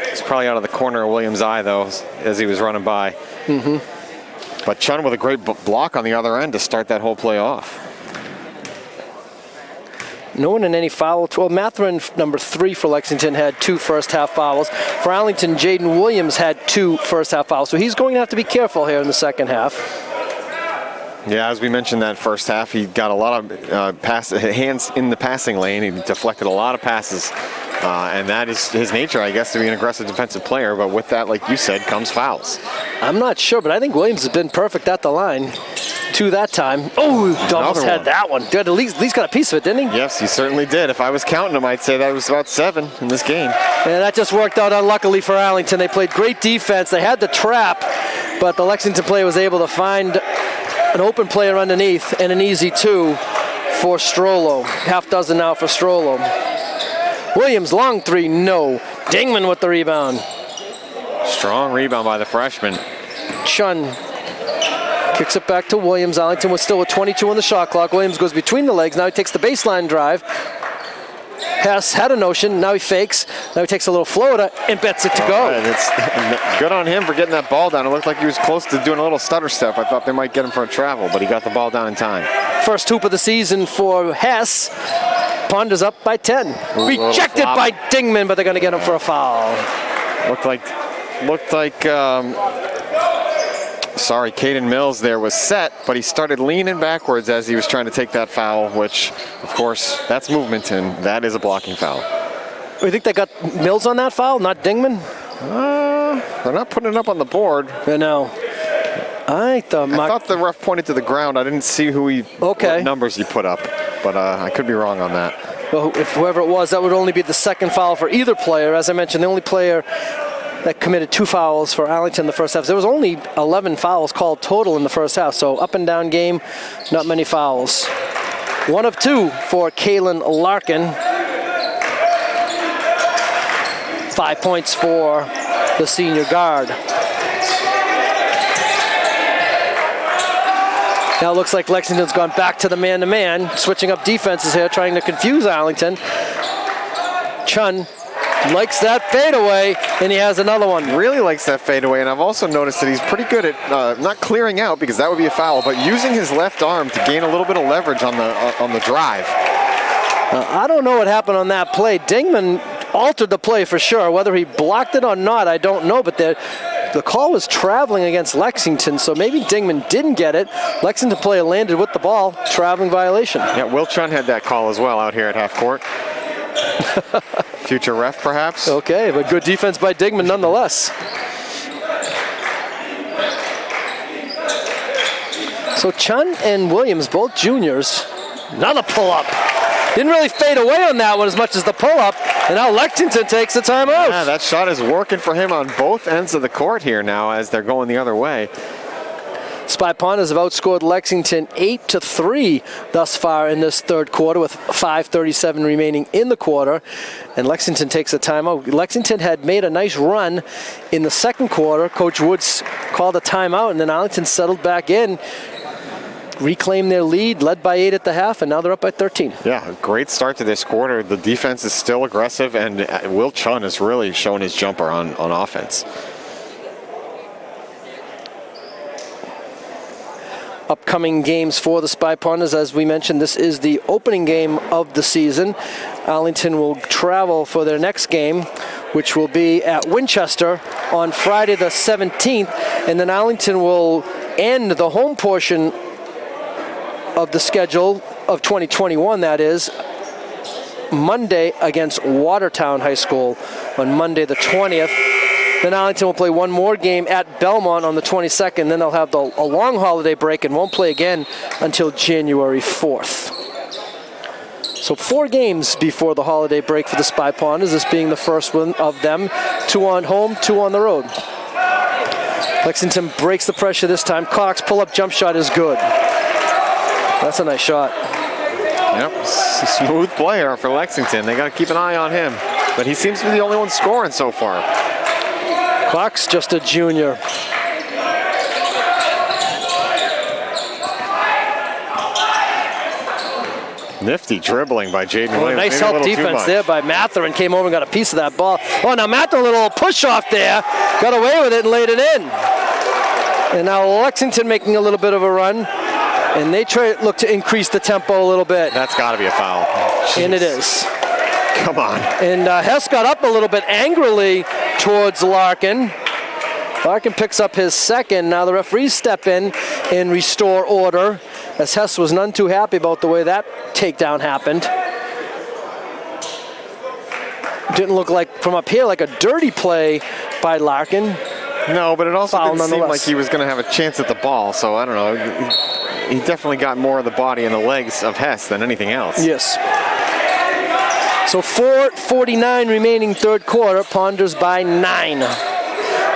He's probably out of the corner of Williams' eye, though, as he was running by. Mm-hmm. But Chun with a great block on the other end to start that whole play off. No one in any foul. Well, Matherin, number 3 for Lexington, had 2 first-half fouls. For Arlington, Jaden Williams had 2 first-half fouls. So he's going to have to be careful here in the second half. Yeah, as we mentioned that first half, he got a lot of hands in the passing lane. He deflected a lot of passes. And that is his nature, I guess, to be an aggressive defensive player. But with that, like you said, comes fouls. I'm not sure, but I think Williams has been perfect at the line. 2 that time. Oh, he almost had that one. At least got a piece of it, didn't he? Yes, he certainly did. If I was counting them, I'd say that was about 7 in this game. And that just worked out unluckily for Arlington. They played great defense. They had the trap, but the Lexington player was able to find an open player underneath and an easy 2 for Strollo. Half dozen now for Strollo. Williams, long 3, no. Dingman with the rebound. Strong rebound by the freshman. Chun kicks it back to Williams. Arlington was still with 22 on the shot clock. Williams goes between the legs. Now he takes the baseline drive. Hess had a notion. Now he fakes. Now he takes a little floater and bets it to go. And it's good on him for getting that ball down. It looked like he was close to doing a little stutter step. I thought they might get him for a travel, but he got the ball down in time. First hoop of the season for Hess. Ponders up by 10. Rejected by Dingman, but they're going to get him for a foul. Looked like Caden Mills there was set, but he started leaning backwards as he was trying to take that foul, which, of course, that's movement, and that is a blocking foul. You think they got Mills on that foul, not Dingman? They're not putting it up on the board. No. I thought the ref pointed to the ground. I didn't see what numbers he put up, but I could be wrong on that. Well, if whoever it was, that would only be the second foul for either player. As I mentioned, the only player that committed 2 fouls for Arlington in the first half. There was only 11 fouls called total in the first half, so up and down game, not many fouls. 1 of 2 for Kalen Larkin. 5 points for the senior guard. Now it looks like Lexington's gone back to the man-to-man, switching up defenses here, trying to confuse Arlington. Chun likes that fadeaway, and he has another one. Really likes that fadeaway, and I've also noticed that he's pretty good at not clearing out, because that would be a foul, but using his left arm to gain a little bit of leverage on the drive. I don't know what happened on that play. Dingman altered the play for sure. Whether he blocked it or not, I don't know, but the call was traveling against Lexington, so maybe Dingman didn't get it. Lexington player landed with the ball, traveling violation. Yeah, Will Chun had that call as well out here at half court. Future ref, perhaps? Okay, but good defense by Dingman nonetheless. So Chun and Williams, both juniors. Another pull-up. Didn't really fade away on that one as much as the pull-up. And now Lexington takes a timeout. Yeah, that shot is working for him on both ends of the court here now as they're going the other way. Spy Ponders have outscored Lexington 8-3 thus far in this third quarter with 5:37 remaining in the quarter. And Lexington takes a timeout. Lexington had made a nice run in the second quarter. Coach Woods called a timeout, and then Arlington settled back in, reclaimed their lead, led by 8 at the half, and now they're up by 13. Yeah, a great start to this quarter. The defense is still aggressive, and Will Chun has really shown his jumper on offense. Upcoming games for the Spy Ponders, as we mentioned, this is the opening game of the season. Arlington will travel for their next game, which will be at Winchester on Friday the 17th, and then Arlington will end the home portion of the schedule of 2021, that is, Monday against Watertown High School on Monday the 20th. Then Arlington will play one more game at Belmont on the 22nd. Then they'll have a long holiday break and won't play again until January 4th. So 4 games before the holiday break for the Spy Ponders, this being the first one of them. 2 on home, 2 on the road. Lexington breaks the pressure this time. Cox pull-up jump shot is good. That's a nice shot. Yep, smooth player for Lexington. They got to keep an eye on him. But he seems to be the only one scoring so far. Cox, just a junior. Nifty dribbling by Jayden Williams. Nice help defense there by Matherin. Came over and got a piece of that ball. Oh, now Matherin, a little push off there. Got away with it and laid it in. And now Lexington making a little bit of a run. And they look to increase the tempo a little bit. That's got to be a foul. Jeez. And it is. Come on. And Hess got up a little bit angrily towards Larkin. Larkin picks up his second. Now the referees step in and restore order, as Hess was none too happy about the way that takedown happened. Didn't look like, from up here, like a dirty play by Larkin. No, but it also Foul didn't seem like he was going to have a chance at the ball, so I don't know. He definitely got more of the body and the legs of Hess than anything else. Yes. So 4:49 remaining third quarter, Ponders by 9.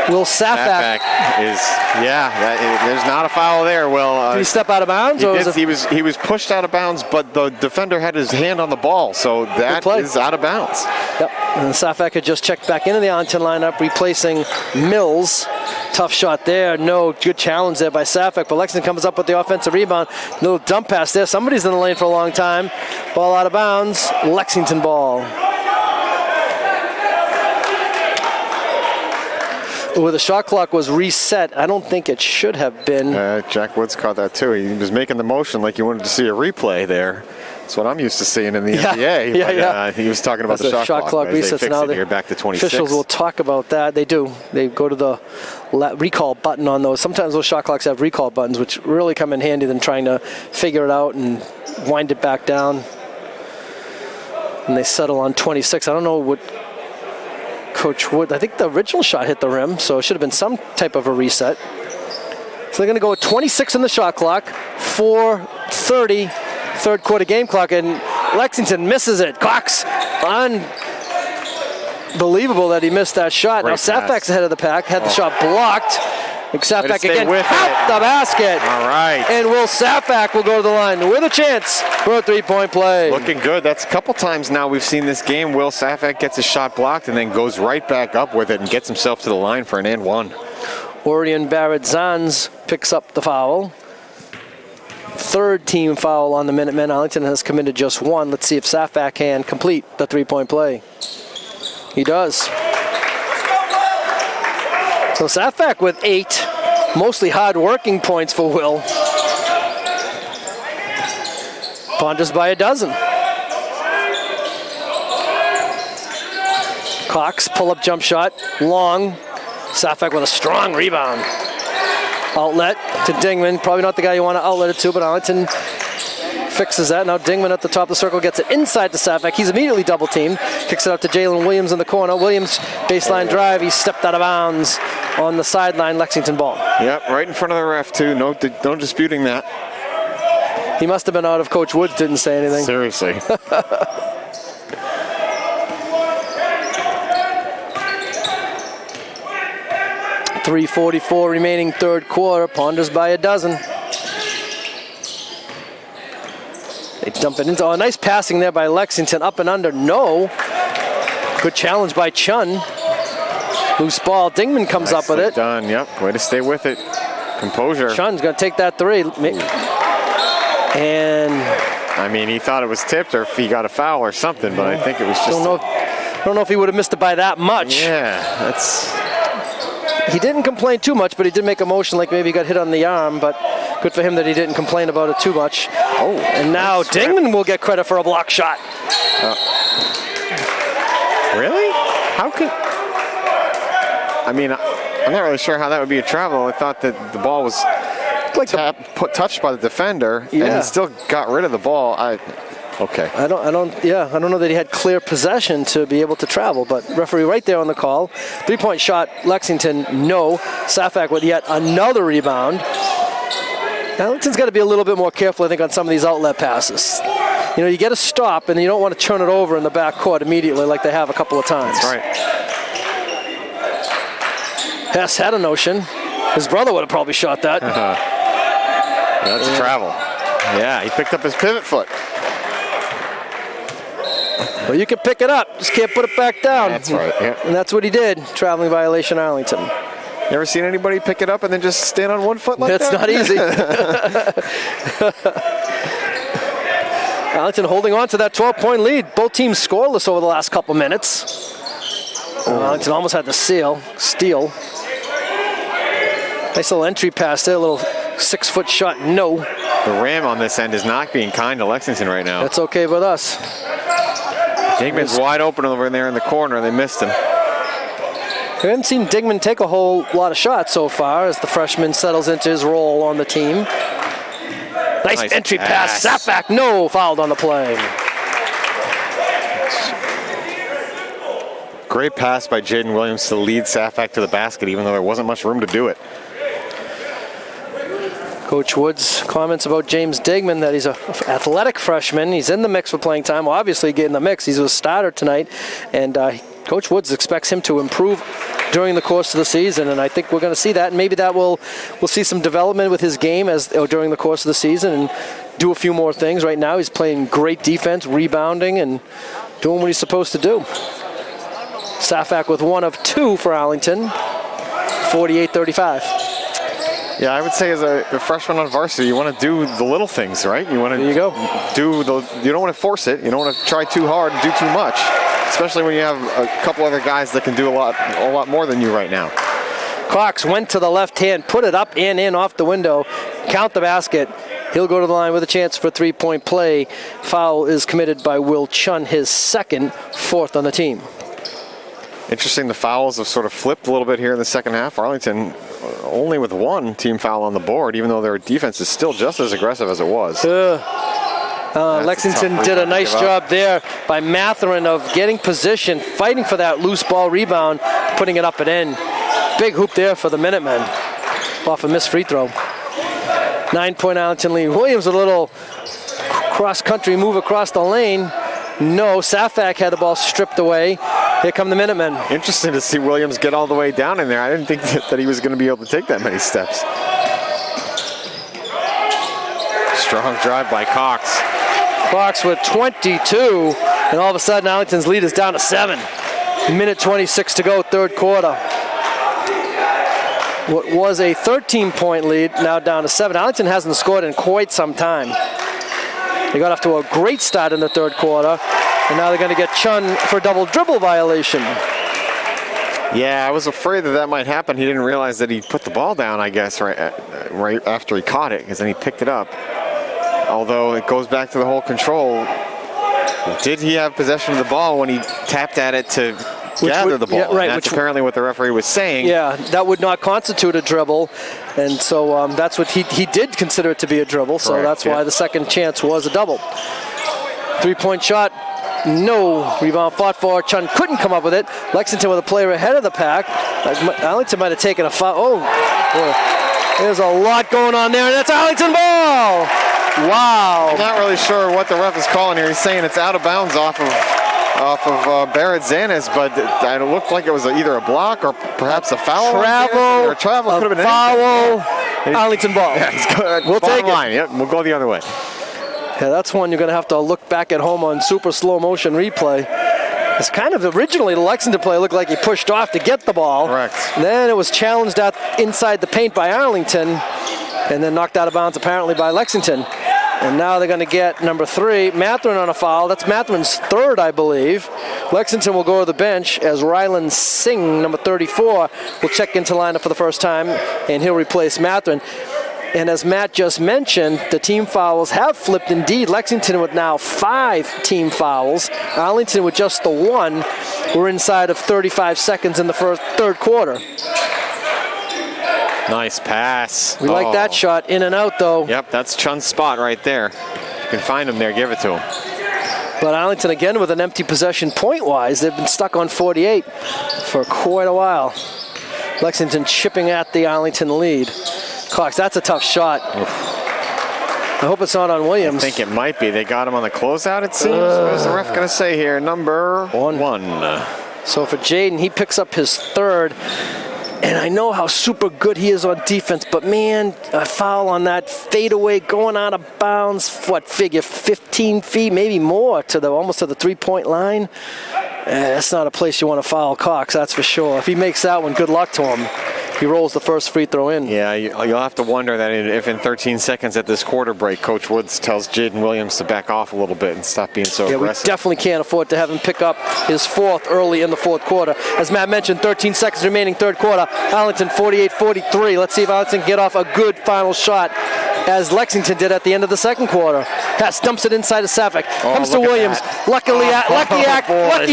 Will Safak is, there's not a foul there, Will. Did he step out of bounds? He was pushed out of bounds, but the defender had his hand on the ball, so that is out of bounds. Yep, and Safak had just checked back into the Arlington lineup, replacing Mills. Tough shot there. No good challenge there by Safak, but Lexington comes up with the offensive rebound. Little dump pass there. Somebody's in the lane for a long time. Ball out of bounds. Lexington ball. Where the shot clock was reset, I don't think it should have been. Jack Woods caught that too. He was making the motion like he wanted to see a replay there. That's what I'm used to seeing in the NBA. Yeah. He was talking about the shot clock resets. Now here back to 26. Officials will talk about that. They do. They go to the recall button on those. Sometimes those shot clocks have recall buttons, which really come in handy than trying to figure it out and wind it back down. And they settle on 26. I don't know what Coach Wood, I think the original shot hit the rim, so it should have been some type of a reset. So they're going to go with 26 on the shot clock, 4:30 third quarter game clock, and Lexington misses it. Cox, unbelievable that he missed that shot. Now Safak's ahead of the pack, had the shot blocked. Safak again, out the basket. All right. And Will Safak will go to the line with a chance for a three-point play. Looking good. That's a couple times now we've seen this game. Will Safak gets his shot blocked and then goes right back up with it and gets himself to the line for an and one. Orion Barrett-Zanz picks up the foul. Third team foul on the Minutemen. Arlington has committed just one. Let's see if Safak can complete the three-point play. He does. So Safak with 8, mostly hard-working points for Will. Ponders by a dozen. Cox, pull-up jump shot, long. Safak with a strong rebound. Outlet to Dingman. Probably not the guy you want to outlet it to, but Arlington fixes that. Now Dingman at the top of the circle gets it inside to Safak. He's immediately double-teamed. Kicks it out to Jaden Williams in the corner. Williams, baseline drive. He stepped out of bounds on the sideline, Lexington ball. Yep, right in front of the ref, too. No disputing that. He must have been out if Coach Woods didn't say anything. Seriously. 3:44 remaining third quarter. Ponders by a dozen. They dump it into. Oh, nice passing there by Lexington. Up and under. No. Good challenge by Chun. Loose ball. Dingman comes up with it. Done. Yep. Way to stay with it. Composure. Chun's going to take that three. And I mean, he thought it was tipped or if he got a foul or something, but I think it was just. Don't know if he would have missed it by that much. Yeah, that's. He didn't complain too much, but he did make a motion like maybe he got hit on the arm, but good for him that he didn't complain about it too much. Oh. And now Dingman will get credit for a block shot. Really? How could... I mean, I'm not really sure how that would be a travel. I thought that the ball was touched by the defender, and he still got rid of the ball. Okay. I don't know that he had clear possession to be able to travel, but referee right there on the call. 3-point shot, Lexington, no. Safak with yet another rebound. Arlington's got to be a little bit more careful, I think, on some of these outlet passes. You know, you get a stop, and you don't want to turn it over in the back court immediately like they have a couple of times. That's right. Hess had a notion. His brother would have probably shot that. That's a travel. Yeah, he picked up his pivot foot. Well, you can pick it up, just can't put it back down. That's right, yeah. And that's what he did, traveling violation Arlington. You ever seen anybody pick it up and then just stand on one foot like That's that? That's not easy. Arlington holding on to that 12-point lead. Both teams scoreless over the last couple minutes. Arlington almost had the steal. Nice little entry pass there, a little 6-foot shot, no. The rim on this end is not being kind to Lexington right now. That's okay with us. Dingman's wide open over there in the corner, and they missed him. We haven't seen Dingman take a whole lot of shots so far as the freshman settles into his role on the team. Nice entry pass. Safak, no, fouled on the play. Great pass by Jayden Williams to lead Safak to the basket, even though there wasn't much room to do it. Coach Woods comments about James Dingman that he's an athletic freshman. He's in the mix for playing time. Well, obviously getting the mix. He's a starter tonight. And Coach Woods expects him to improve during the course of the season. And I think we're going to see that. And maybe that we'll see some development with his game during the course of the season and do a few more things. Right now he's playing great defense, rebounding, and doing what he's supposed to do. Safak with 1 of 2 for Arlington. 48-35. Yeah, I would say as a freshman on varsity, you want to do the little things, right? You want to you don't want to force it. You don't want to try too hard and do too much, especially when you have a couple other guys that can do a lot more than you right now. Cox went to the left hand, put it up and in off the window, count the basket. He'll go to the line with a chance for a 3-point play. Foul is committed by Will Chun, his second, 4th on the team. Interesting, the fouls have sort of flipped a little bit here in the second half. Arlington only with 1 team foul on the board, even though their defense is still just as aggressive as it was. Lexington did a nice job there by Matherin of getting position, fighting for that loose ball rebound, putting it up and in. Big hoop there for the Minutemen off a missed free throw. 9-point Arlington lead. Williams a little cross-country move across the lane. No, Safak had the ball stripped away. Here come the Minutemen. Interesting to see Williams get all the way down in there. I didn't think that he was going to be able to take that many steps. Strong drive by Cox. Cox with 22, and all of a sudden Arlington's lead is down to 7. Minute 26 to go, third quarter. What was a 13-point lead, now down to 7. Arlington hasn't scored in quite some time. They got off to a great start in the third quarter, and now they're going to get Chun for a double dribble violation. Yeah, I was afraid that might happen. He didn't realize that he put the ball down, I guess, right after he caught it, because then he picked it up. Although it goes back to the whole control. Did he have possession of the ball when he tapped at it to gather the ball? Yeah, right, that's apparently what the referee was saying. Yeah, that would not constitute a dribble. And so that's what he did consider it to be a dribble. So that's why the second chance was a double. 3-point shot, No. Rebound fought for. Chun couldn't come up with it. Lexington with a player ahead of the pack. Arlington might have taken a foul. Oh, boy. There's a lot going on there, and that's Arlington ball. Wow. I'm not really sure what the ref is calling here. He's saying it's out of bounds off of Barrett Zanis, but it looked like it was either a block or perhaps a foul. Travel. Could have been foul. Arlington ball. Yeah, we'll take it. Yep, we'll go the other way. Yeah, that's one you're going to have to look back at home on super slow motion replay. It's kind of originally the Lexington play looked like he pushed off to get the ball. Correct. Then it was challenged out inside the paint by Arlington, and then knocked out of bounds apparently by Lexington. And now they're going to get number 3, Matherin on a foul. That's Matherin's third, I believe. Lexington will go to the bench as Rylan Singh, number 34, will check into lineup for the first time, and he'll replace Matherin. And as Matt just mentioned, the team fouls have flipped indeed. Lexington with now 5 team fouls. Arlington with just the 1. We're inside of 35 seconds in the third quarter. Nice pass. We like that shot. In and out, though. Yep, that's Chun's spot right there. You can find him there. Give it to him. But Arlington again with an empty possession point-wise. They've been stuck on 48 for quite a while. Lexington chipping at the Arlington lead. Cox, that's a tough shot. Oof. I hope it's not on Williams. I think it might be. They got him on the closeout, it seems. What is the ref going to say here? Number 1. So for Jayden, he picks up his third. And I know how super good he is on defense, but man, a foul on that fadeaway going out of bounds, figure 15 feet, maybe more, to almost to the 3-point line. That's not a place you want to foul Cox, that's for sure. If he makes that one, good luck to him. He rolls the first free throw in. Yeah, you'll have to wonder that if in 13 seconds at this quarter break, Coach Woods tells Jaden Williams to back off a little bit and stop being so aggressive. We definitely can't afford to have him pick up his 4th early in the 4th quarter. As Matt mentioned, 13 seconds remaining, 3rd quarter. Arlington 48-43. Let's see if Arlington can get off a good final shot, as Lexington did at the end of the 2nd quarter. Hess dumps it inside of Savick. Comes to Williams. Lucky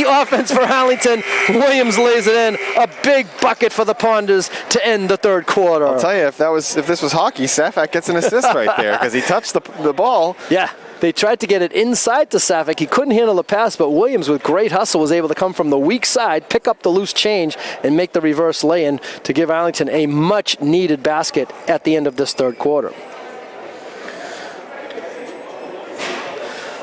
offense for Arlington. Williams lays it in. A big bucket for the Ponders to end the 3rd quarter. I'll tell you, if this was hockey, Savick gets an assist right there because he touched the ball. Yeah. They tried to get it inside to Savick. He couldn't handle the pass, but Williams, with great hustle, was able to come from the weak side, pick up the loose change, and make the reverse lay-in to give Arlington a much-needed basket at the end of this 3rd quarter.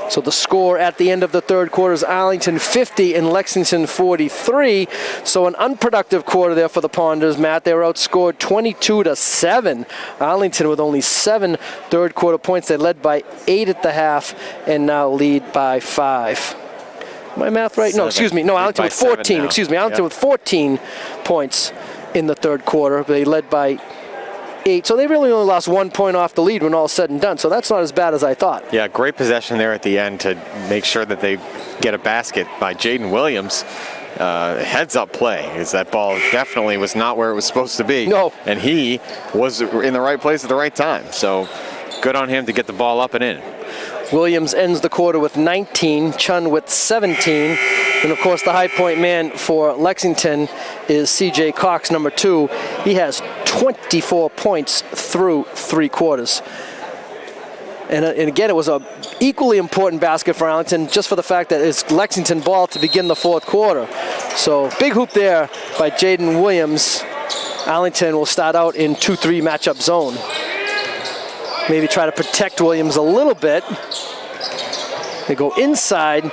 So the score at the end of the 3rd quarter is Arlington 50 and Lexington 43. So an unproductive quarter there for the Ponders, Matt. They were outscored 22-7. Arlington with only 7 3rd quarter points. They led by 8 at the half and now lead by 5. My math right? 7. No, excuse me. No, Arlington with 14. Excuse me. Arlington with 14 points in the 3rd quarter. They led by 8, so they really only lost 1 point off the lead when all said and done, so that's not as bad as I thought. Yeah, great possession there at the end to make sure that they get a basket by Jaden Williams. Heads-up play, as that ball definitely was not where it was supposed to be. No. And he was in the right place at the right time, so good on him to get the ball up and in. Williams ends the quarter with 19, Chun with 17, and of course the high point man for Lexington is C.J. Cox, number 2. He has 24 points through 3 quarters. And again, it was a equally important basket for Arlington, just for the fact that it's Lexington ball to begin the 4th quarter. So big hoop there by Jayden Williams. Arlington will start out in 2-3 matchup zone. Maybe try to protect Williams a little bit. They go inside.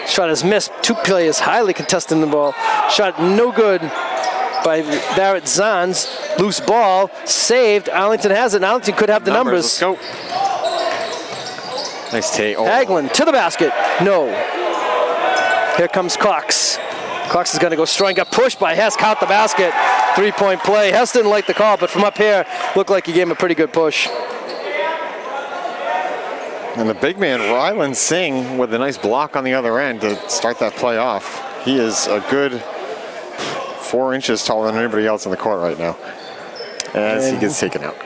Shot is missed. 2 players highly contesting the ball. Shot no good by Barrett Zahns. Loose ball. Saved. Arlington has it. Arlington could have the numbers. Let's go. Nice take. Hagelin to the basket. No. Here comes Cox. Cox is going to go strong. Got pushed by Hess. Count the basket. 3-point play. Hess didn't like the call, but from up here, looked like he gave him a pretty good push. And the big man, Rylan Singh, with a nice block on the other end to start that play off. He is a good 4 inches taller than anybody else in the court right now as he gets taken out.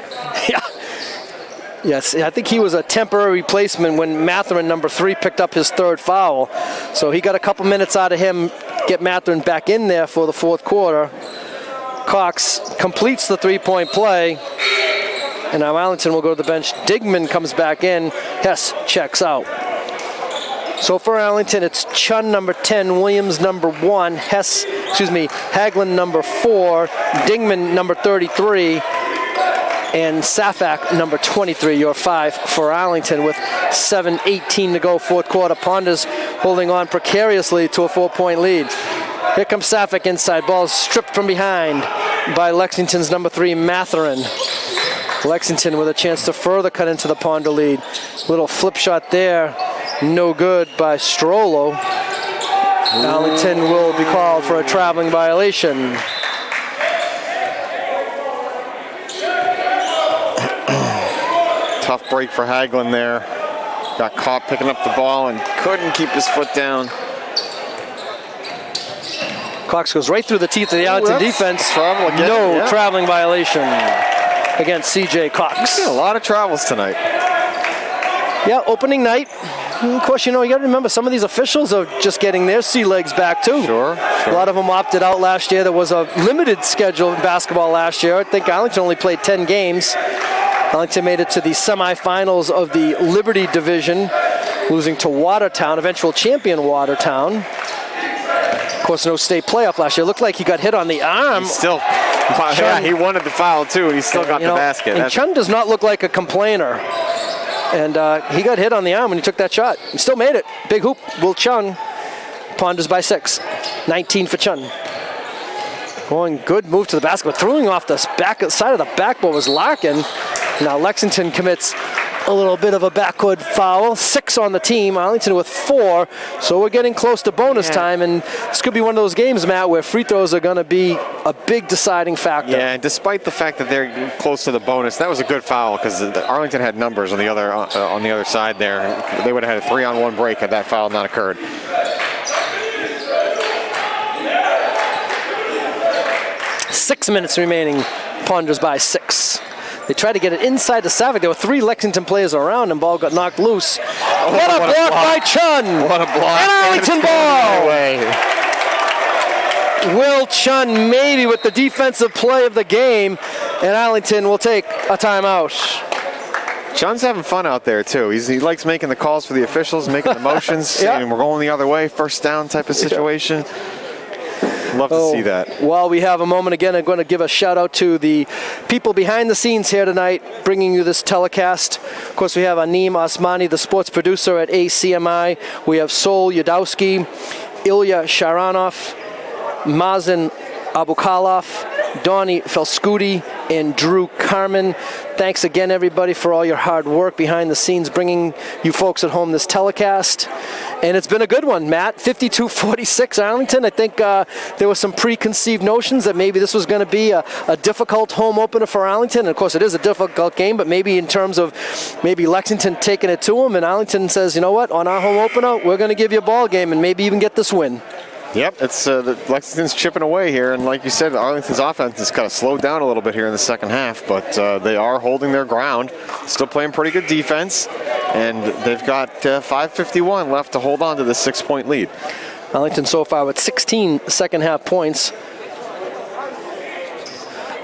Yeah. Yes, I think he was a temporary replacement when Matherin, number 3, picked up his 3rd foul. So he got a couple minutes out of him, get Matherin back in there for the 4th quarter. Cox completes the 3-point play. And now Arlington will go to the bench. Digman comes back in. Hess checks out. So for Arlington, it's Chun number 10, Williams number 1, Haglund number 4, Dingman number 33, and Safak number 23, your 5 for Arlington with 7:18 to go, fourth quarter. Ponders holding on precariously to a 4-point lead. Here comes Safak inside. Ball stripped from behind by Lexington's number 3, Matherin. Lexington with a chance to further cut into the Ponder lead. Little flip shot there. No good by Strollo. Arlington will be called for a traveling violation. Tough break for Haglund there. Got caught picking up the ball and couldn't keep his foot down. Cox goes right through the teeth of the Arlington defense. No traveling violation against C.J. Cox. A lot of travels tonight. Yeah, opening night. And of course, you got to remember, some of these officials are just getting their sea legs back, too. Sure. A lot of them opted out last year. There was a limited schedule in basketball last year. I think Arlington only played 10 games. Arlington made it to the semifinals of the Liberty Division, losing to Watertown, eventual champion Watertown. Of course, no state playoff last year. Looked like he got hit on the arm. He wanted the foul, too, and he still got the basket. And Chun does not look like a complainer. And he got hit on the arm when he took that shot. He still made it. Big hoop, Will Chun. Ponders by 6. 19 for Chun. Going good move to the basket, but throwing off the side of the backboard was Larkin. Now Lexington commits a little bit of a backcourt foul. 6 on the team, Arlington with 4. So we're getting close to bonus time, and this could be one of those games, Matt, where free throws are going to be a big deciding factor. Yeah, despite the fact that they're close to the bonus, that was a good foul because Arlington had numbers on the other side there. They would have had a 3-on-1 break had that foul not occurred. Six minutes remaining. Ponders by 6. They tried to get it inside the Safak. There were 3 Lexington players around, and ball got knocked loose. What a block by Chun! What a block! An Arlington ball! Will Chun maybe with the defensive play of the game, and Arlington will take a timeout. Chun's having fun out there, too. He likes making the calls for the officials, making the motions, and we're going the other way, first down type of situation. Love to see that. While we have a moment again, I'm going to give a shout out to the people behind the scenes here tonight, bringing you this telecast. Of course, we have Anim Osmani, the sports producer at ACMi. We have Sol Yudowski, Ilya Sharanov, Mazen Abukalov, Donnie Felscuti, and Drew Carmen. Thanks again, everybody, for all your hard work behind the scenes, bringing you folks at home this telecast. And it's been a good one, Matt. 52-46 Arlington. I think there were some preconceived notions that maybe this was going to be a difficult home opener for Arlington. And of course, it is a difficult game, but maybe in terms of maybe Lexington taking it to them, and Arlington says, you know what, on our home opener, we're going to give you a ball game and maybe even get this win. Yep, it's Lexington's chipping away here, and like you said, Arlington's offense has kind of slowed down a little bit here in the second half, but they are holding their ground, still playing pretty good defense, and they've got 5:51 left to hold on to the 6-point lead. Arlington so far with 16 second half points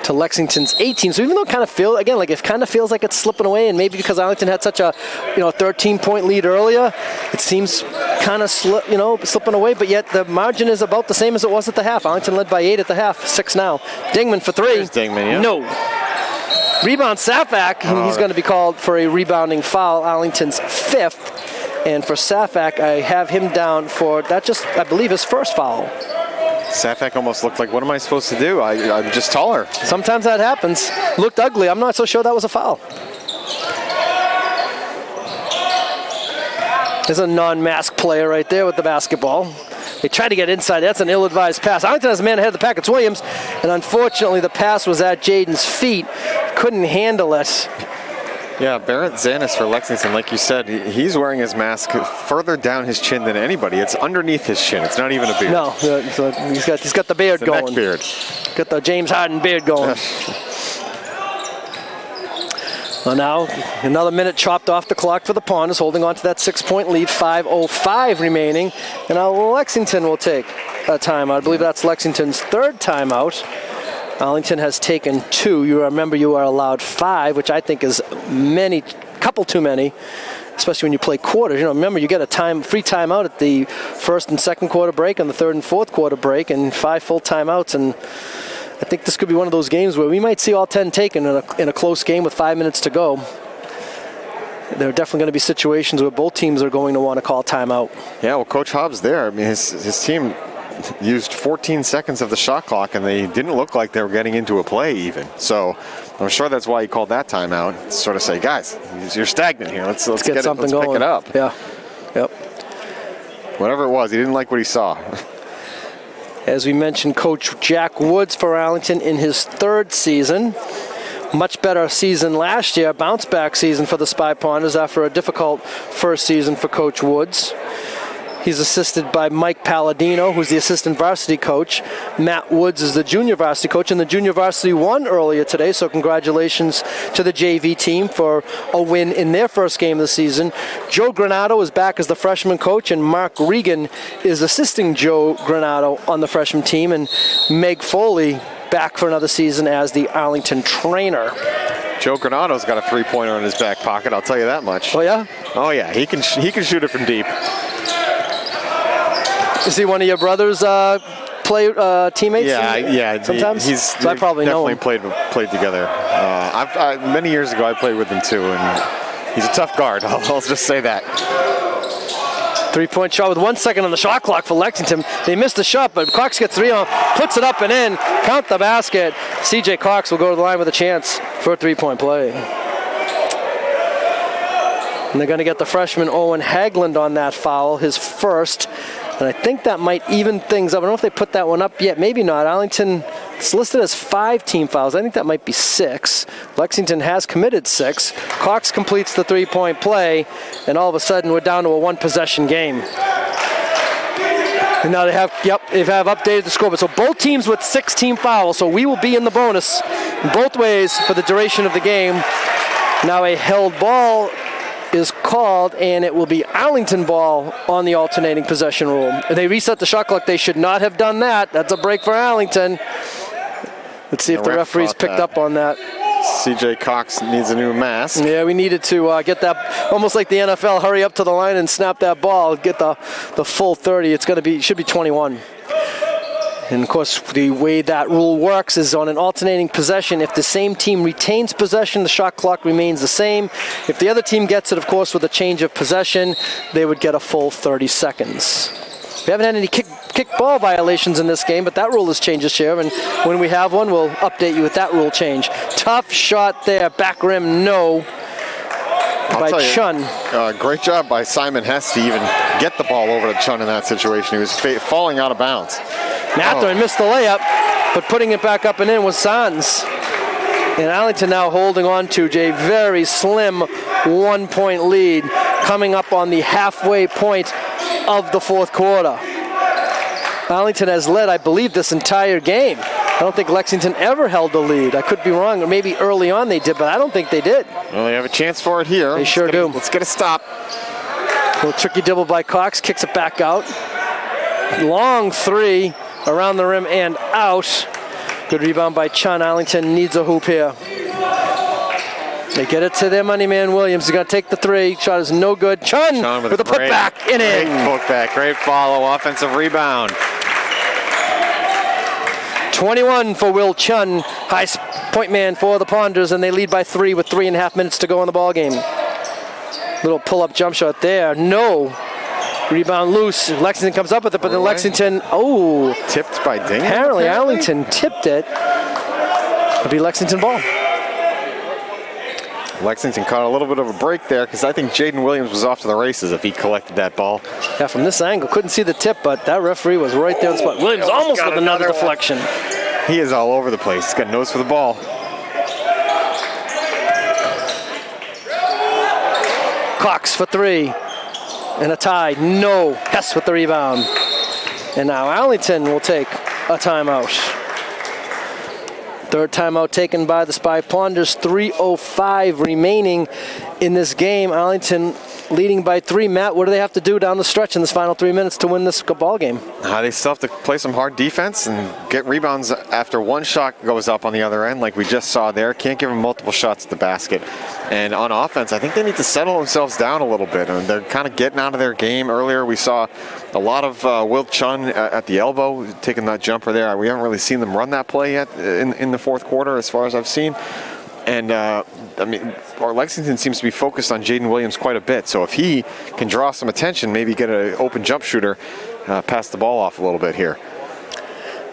to Lexington's 18. So even though it kind of feels, again, like it kind of feels like it's slipping away, and maybe because Arlington had such a 13-point lead earlier, it seems kind of slipping away, but yet the margin is about the same as it was at the half. Arlington led by 8 at the half, 6 now. Dingman for 3. There's Dingman, yeah. No. Rebound Safak, he's going to be called for a rebounding foul, Arlington's 5th. And for Safak, I have him down for that I believe, his first foul. Safak almost looked like, what am I supposed to do? I'm just taller. Sometimes that happens. Looked ugly. I'm not so sure that was a foul. There's a non-masked player right there with the basketball. They tried to get inside. That's an ill-advised pass. Arlington has a man ahead of the pack. It's Williams. And unfortunately, the pass was at Jaden's feet. Couldn't handle it. Yeah, Barrett Zanis for Lexington, like you said, he's wearing his mask further down his chin than anybody. It's underneath his chin. It's not even a beard. No, he's got the beard going. Neck beard. Got the James Harden beard going. Well, now another minute chopped off the clock for the Ponders, holding on to that 6-point lead. 5:05 remaining, and now Lexington will take a timeout. I believe that's Lexington's 3rd timeout. Arlington has taken 2. You remember you are allowed 5, which I think is couple too many. especially when you play quarters. Remember, you get a free timeout at the first and second quarter break and the third and fourth quarter break, and 5 full timeouts. And I think this could be one of those games where we might see all 10 taken in a close game with 5 minutes to go. There are definitely going to be situations where both teams are going to want to call timeout. Yeah, well, Coach Hobbs there, I mean, his team used 14 seconds of the shot clock, and they didn't look like they were getting into a play even. So I'm sure that's why he called that timeout, to sort of say, guys, you're stagnant here. Let's get something going. Pick it up. Yeah. Yep. Whatever it was, he didn't like what he saw. As we mentioned, Coach Jack Woods for Arlington in his 3rd season. Much better season last year, bounce-back season for the Spy Ponders after a difficult first season for Coach Woods. He's assisted by Mike Palladino, who's the assistant varsity coach. Matt Woods is the junior varsity coach, and the junior varsity won earlier today, so congratulations to the JV team for a win in their first game of the season. Joe Granato is back as the freshman coach, and Mark Regan is assisting Joe Granato on the freshman team, and Meg Foley back for another season as the Arlington trainer. Joe Granato's got a 3-pointer in his back pocket, I'll tell you that much. Oh, yeah? Oh, yeah, he can shoot it from deep. Is he one of your brother's teammates? Yeah. Sometimes? So I probably know him. Definitely played together. Many years ago, I played with him, too, and he's a tough guard. I'll just say that. 3-point shot with 1 second on the shot clock for Lexington. They missed the shot, but Cox gets 3 on, puts it up and in. Count the basket. CJ Cox will go to the line with a chance for a 3-point play. And they're going to get the freshman Owen Hagland on that foul, his first. And I think that might even things up. I don't know if they put that one up yet. Maybe not. Arlington, it's listed as 5 team fouls. I think that might be 6. Lexington has committed 6. Cox completes the 3-point play, and all of a sudden we're down to a 1-possession game. And now they have updated the score. But so both teams with 6 team fouls. So we will be in the bonus both ways for the duration of the game. Now a held ball is called, and it will be Arlington ball on the alternating possession rule. They reset the shot clock. They should not have done that. That's a break for Arlington. Let's see if the referees picked up on that. CJ Cox needs a new mask. Yeah, we needed to get that, almost like the NFL, hurry up to the line and snap that ball, get the full 30. It should be 21. And of course, the way that rule works is on an alternating possession. If the same team retains possession, the shot clock remains the same. If the other team gets it, of course, with a change of possession, they would get a full 30 seconds. We haven't had any kickball violations in this game, but that rule has changed this year. And when we have one, we'll update you with that rule change. Tough shot there, back rim, no. By Chun. Great job by Simon Hess to even get the ball over to Chun in that situation. He was falling out of bounds. Mathurin missed the layup, but putting it back up and in was Sands. And Arlington now holding on to a very slim 1-point lead coming up on the halfway point of the fourth quarter. Arlington has led, I believe, this entire game. I don't think Lexington ever held the lead. I could be wrong, or maybe early on they did, but I don't think they did. Well, they have a chance for it here. They sure do. Let's get a stop. A little tricky dribble by Cox, kicks it back out. Long 3 around the rim and out. Good rebound by Chun. Arlington needs a hoop here. They get it to their money man, Williams. He's going to take the 3. Shot is no good. Chun with a putback in it. Great putback, great follow, offensive rebound. 21 for Will Chun, high point man for the Ponders, and they lead by 3 with 3.5 minutes to go in the ball game. Little pull-up jump shot there. No. Rebound loose. Lexington comes up with it, but then Lexington, tipped by Ding. Apparently Arlington tipped it. It'll be Lexington ball. Lexington caught a little bit of a break there because I think Jayden Williams was off to the races if he collected that ball. Yeah, from this angle, couldn't see the tip, but that referee was right there on the spot. Williams almost with another deflection. He is all over the place. He's got nose for the ball. Cox for 3. And a tie. No. Hess with the rebound. And now Arlington will take a timeout. Third timeout taken by the Spy Ponders. 3:05 remaining in this game. Arlington leading by 3. Matt, what do they have to do down the stretch in this final 3 minutes to win this ball game? They still have to play some hard defense and get rebounds after one shot goes up on the other end, like we just saw there. Can't give them multiple shots at the basket. And on offense, I think they need to settle themselves down a little bit. And they're kind of getting out of their game. Earlier, we saw a lot of Will Chun at the elbow, taking that jumper there. We haven't really seen them run that play yet in the fourth quarter, as far as I've seen. And, Lexington seems to be focused on Jayden Williams quite a bit. So if he can draw some attention, maybe get an open jump shooter, pass the ball off a little bit here.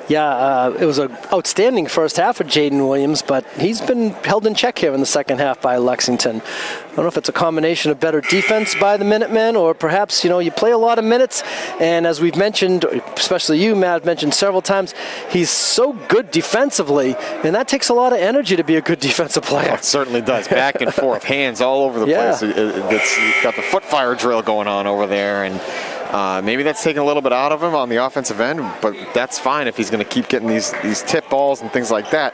Yeah, it was an outstanding first half for Jaden Williams, but he's been held in check here in the second half by Lexington. I don't know if it's a combination of better defense by the Minutemen, or perhaps, you play a lot of minutes, and as we've mentioned, especially you, Matt, mentioned several times, he's so good defensively, and that takes a lot of energy to be a good defensive player. It certainly does. Back and forth, hands all over the place. It's got the foot fire drill going on over there, and maybe that's taking a little bit out of him on the offensive end, but that's fine if he's going to keep getting these tip balls and things like that.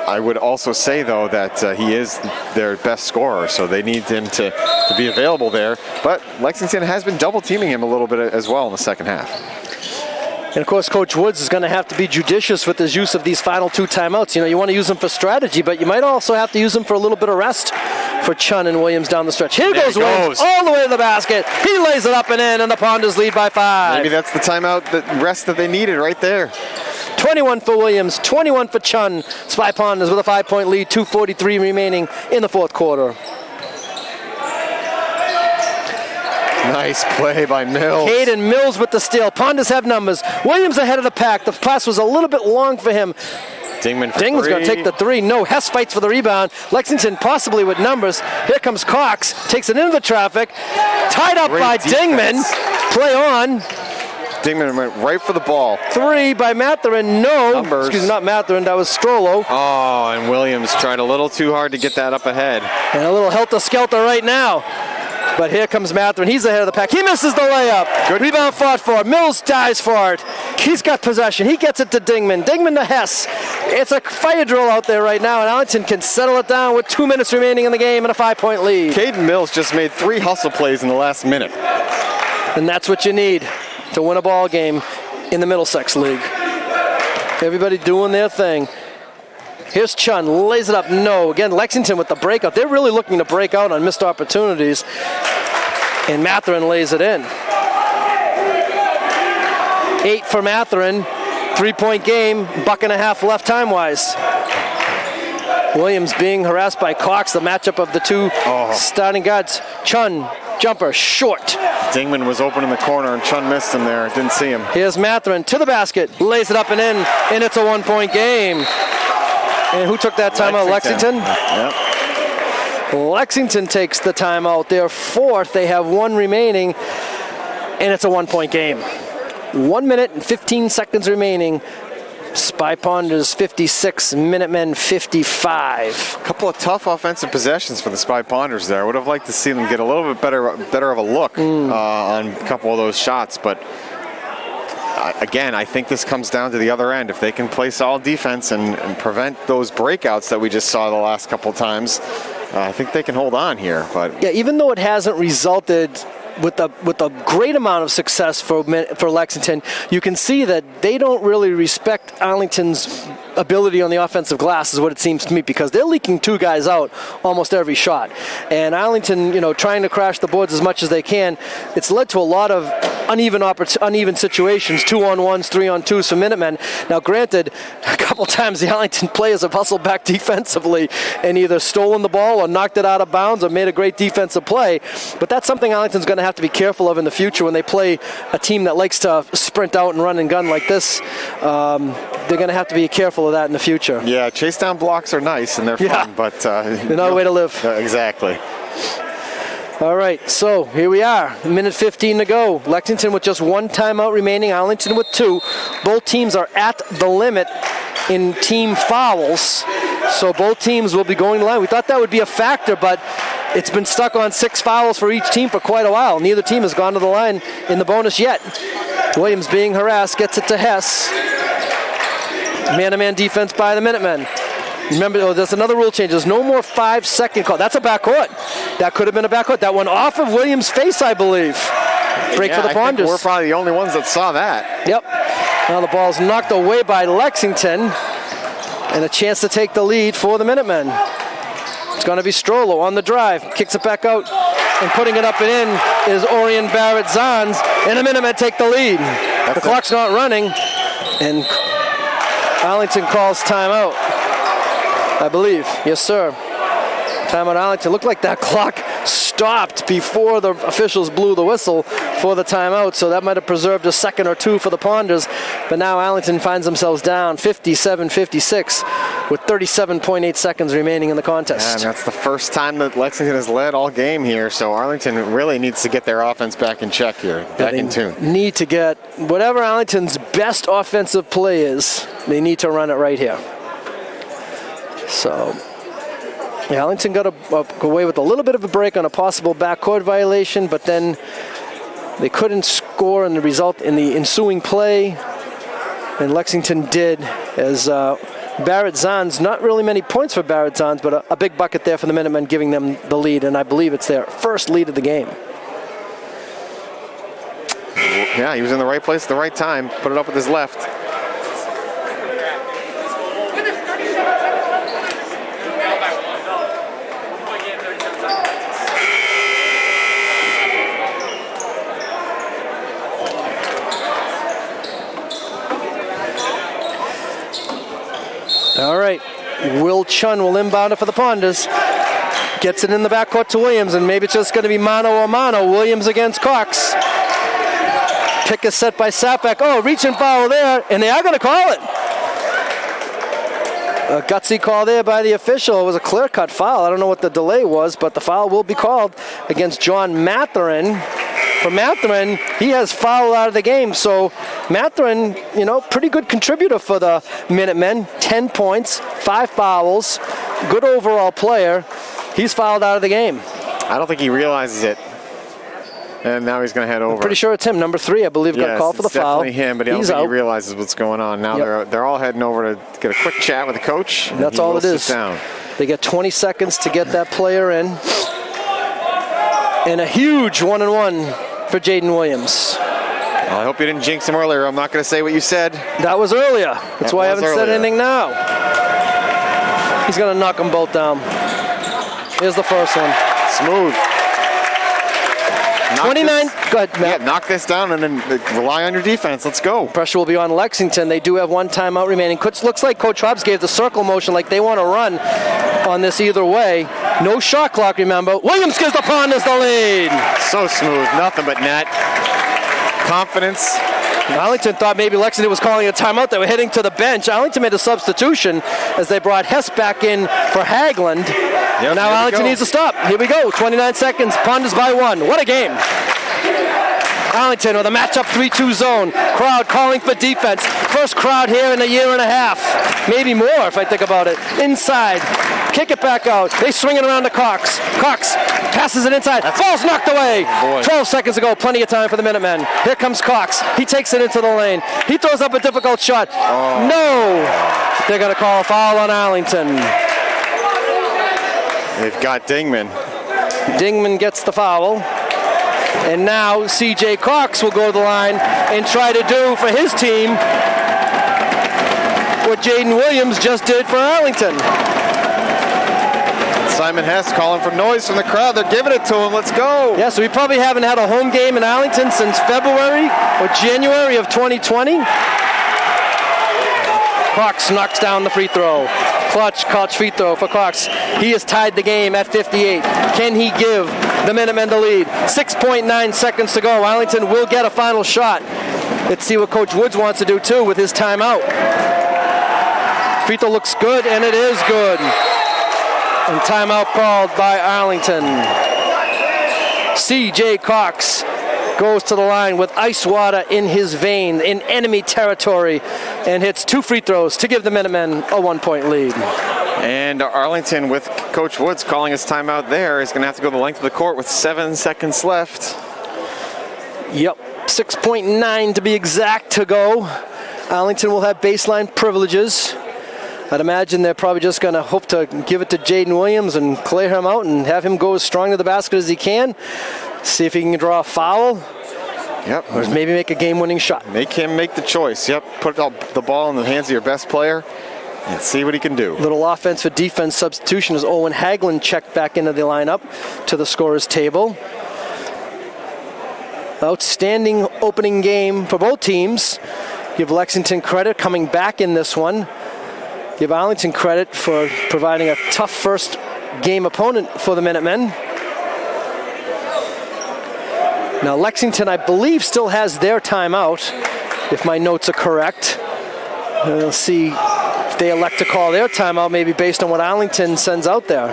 I would also say, though, that he is their best scorer, so they need him to be available there. But Lexington has been double-teaming him a little bit as well in the second half. And, of course, Coach Woods is going to have to be judicious with his use of these final 2 timeouts. You want to use them for strategy, but you might also have to use them for a little bit of rest for Chun and Williams down the stretch. Here goes Williams all the way to the basket. He lays it up and in, and the Ponders lead by 5. Maybe that's the timeout, the rest that they needed right there. 21 for Williams, 21 for Chun. Spy Ponders with a 5-point lead, 2:43 remaining in the fourth quarter. Nice play by Mills. Caden Mills with the steal. Ponders have numbers. Williams ahead of the pack. The pass was a little bit long for him. Dingman's going to take the 3. No, Hess fights for the rebound. Lexington possibly with numbers. Here comes Cox. Takes it into the traffic. Tied up by Dingman. Play on. Dingman went right for the ball. 3 by Matherin. No. Numbers. Excuse me, not Matherin. That was Strollo. Oh, and Williams tried a little too hard to get that up ahead. And a little helter-skelter right now. But here comes Matherin. He's ahead of the pack. He misses the layup. Good. Rebound fought for. Mills dies for it. He's got possession. He gets it to Dingman. Dingman to Hess. It's a fire drill out there right now, and Arlington can settle it down with 2 minutes remaining in the game and a 5-point lead. Caden Mills just made 3 hustle plays in the last minute. And that's what you need to win a ball game in the Middlesex League. Everybody doing their thing. Here's Chun, lays it up, no. Again, Lexington with the breakout. They're really looking to break out on missed opportunities. And Matherin lays it in. 8 for Matherin, 3-point game, $1.50 left time-wise. Williams being harassed by Cox, the matchup of the 2 starting guards. Chun, jumper, short. Dingman was open in the corner and Chun missed him there, didn't see him. Here's Matherin to the basket, lays it up and in, and it's a 1-point game. And who took that timeout? Lexington? Yep. Lexington takes the timeout. They're 4th. They have 1 remaining, and it's a 1-point game. 1 minute and 15 seconds remaining. Spy Ponders 56, Minutemen 55. A couple of tough offensive possessions for the Spy Ponders there. I would have liked to see them get a little bit better of a look on a couple of those shots, but again, I think this comes down to the other end. If they can play solid defense and prevent those breakouts that we just saw the last couple of times, I think they can hold on here. But yeah, even though it hasn't resulted with a great amount of success for Lexington, you can see that they don't really respect Arlington's ability on the offensive glass, is what it seems to me, because they're leaking 2 guys out almost every shot. And Arlington, trying to crash the boards as much as they can, it's led to a lot of uneven situations, 2-on-1s, 3-on-2s for Minutemen. Now, granted, a couple times the Arlington players have hustled back defensively and either stolen the ball or knocked it out of bounds or made a great defensive play. But that's something Arlington's going to have to be careful of in the future when they play a team that likes to sprint out and run and gun like this. They're going to have to be careful of that in the future. Yeah, chase down blocks are nice and they're fun, but they're not a way to live. Exactly. All right, so here we are, minute 15 to go. Lexington with just 1 timeout remaining, Arlington with 2. Both teams are at the limit in team fouls, so both teams will be going to the line. We thought that would be a factor, but it's been stuck on 6 fouls for each team for quite a while. Neither team has gone to the line in the bonus yet. Williams being harassed, gets it to Hess. Man-to-man defense by the Minutemen. Remember, there's another rule change. There's no more 5-second call. That's a backcourt. That could have been a backcourt. That went off of Williams' face, I believe. Break for the I Ponders. think we're probably the only ones that saw that. Yep. Now the ball's knocked away by Lexington, and a chance to take the lead for the Minutemen. It's going to be Strollo on the drive. Kicks it back out, and putting it up and in is Orion Barrett-Zahns, and the Minutemen take the lead. The clock's not running, and Arlington calls timeout, I believe. Yes, sir. Timeout Arlington. Looked like that clock stopped before the officials blew the whistle for the timeout, so that might have preserved a second or two for the Ponders. But now Arlington finds themselves down 57-56 with 37.8 seconds remaining in the contest. And that's the first time that Lexington has led all game here, so Arlington really needs to get their offense back in check here, back in tune. Need to get whatever Arlington's best offensive play is, they need to run it right here. So yeah, Arlington got away with a little bit of a break on a possible backcourt violation, but then they couldn't score in the result in the ensuing play, and Lexington did, as Barrett-Zahns, not really many points for Barrett-Zahns, but a big bucket there for the Minutemen, giving them the lead, and I believe it's their first lead of the game. Yeah, he was in the right place at the right time, put it up with his left. All right, Will Chun will inbound it for the Ponders. Gets it in the backcourt to Williams, and maybe it's just going to be mano a mano. Williams against Cox. Pick is set by Safak. Oh, reach and foul there, and they are going to call it. A gutsy call there by the official. It was a clear-cut foul. I don't know what the delay was, but the foul will be called against John Matherin. For Matherin, he has fouled out of the game. So Matherin, pretty good contributor for the Minutemen. 10 points, 5 fouls, good overall player. He's fouled out of the game. I don't think he realizes it. And now he's going to head over. I'm pretty sure it's him, number 3, I believe, got called for the foul. Definitely him, but I don't think he realizes what's going on. Now they're all heading over to get a quick chat with the coach. And that's all it is. Down. They get 20 seconds to get that player in. And a huge 1-and-1 for Jayden Williams. Well, I hope you didn't jinx him earlier. I'm not going to say what you said. That was earlier. That's why I haven't said anything now. He's going to knock them both down. Here's the first one. Smooth. 29. Go ahead, Matt. Yeah, knock this down and then rely on your defense. Let's go. Pressure will be on Lexington. They do have one timeout remaining. Looks like Coach Hobbs gave the circle motion like they want to run on this either way. No shot clock, remember. Williams gives the Ponders the lead. So smooth. Nothing but net. Confidence. Arlington thought maybe Lexington was calling a timeout. They were heading to the bench. Arlington made a substitution as they brought Hess back in for Hagland. Yep, now Arlington needs to stop. Here we go. 29 seconds. Ponders by 1. What a game. Arlington with a matchup 3-2 zone. Crowd calling for defense. First crowd here in a year and a half. Maybe more if I think about it. Inside. Kick it back out. They swing it around to Cox. Cox passes it inside. Ball's knocked away. 12 seconds ago. Plenty of time for the Minutemen. Here comes Cox. He takes it into the lane. He throws up a difficult shot. No. They're going to call a foul on Arlington. They've got Dingman. Dingman gets the foul. And now C.J. Cox will go to the line and try to do for his team what Jaden Williams just did for Arlington. Simon Hess calling for noise from the crowd. They're giving it to him. Let's go. Yeah, so we probably haven't had a home game in Arlington since February or January of 2020. Cox knocks down the free throw. Clutch free throw for Cox. He has tied the game at 58. Can he give the Minutemen the lead? 6.9 seconds to go. Arlington will get a final shot. Let's see what Coach Woods wants to do too with his timeout. Free throw looks good, and it is good. And timeout called by Arlington. C.J. Cox goes to the line with ice water in his vein in enemy territory and hits 2 free throws to give the Minutemen a 1-point lead. And Arlington, with Coach Woods calling his timeout there, is going to have to go the length of the court with 7 seconds left. Yep, 6.9 to be exact to go. Arlington will have baseline privileges. I'd imagine they're probably just going to hope to give it to Jayden Williams and clear him out and have him go as strong to the basket as he can. See if he can draw a foul. Yep. Or maybe make a game-winning shot. Make him make the choice. Yep. Put the ball in the hands of your best player and see what he can do. Little offense for defense substitution as Owen Hagelin checked back into the lineup to the scorer's table. Outstanding opening game for both teams. Give Lexington credit coming back in this one. Give Arlington credit for providing a tough first game opponent for the Minutemen. Now Lexington, I believe, still has their timeout, if my notes are correct. We'll see if they elect to call their timeout, maybe based on what Arlington sends out there.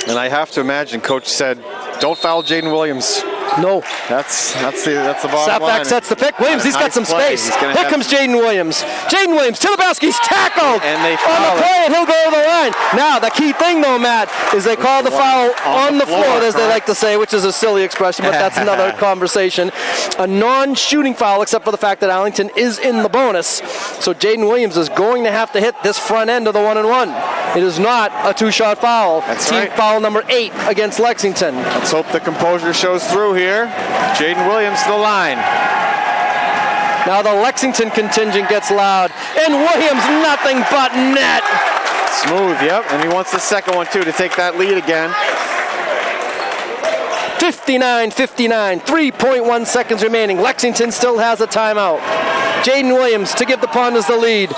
And I have to imagine Coach said, don't foul Jaden Williams. No. That's the bottom line. Sapvac sets the pick. Williams, he's got some space. Here comes Jayden Williams. Jayden Williams to the basket. He's tackled and they on the play, and he'll go to the line. Now, the key thing, though, Matt, is they call the foul on the floor, as they like to say, which is a silly expression, but that's another conversation. A non-shooting foul, except for the fact that Arlington is in the bonus. So Jayden Williams is going to have to hit this front end of the 1-and-1. It is not a two-shot foul. That's Team right. foul number 8 against Lexington. Let's hope the composure shows through here. Jayden Williams to the line. Now the Lexington contingent gets loud, and Williams nothing but net. Smooth, yep, and he wants the second one too to take that lead again. 59-59, 3.1 seconds remaining. Lexington still has a timeout. Jayden Williams to give the Ponders the lead.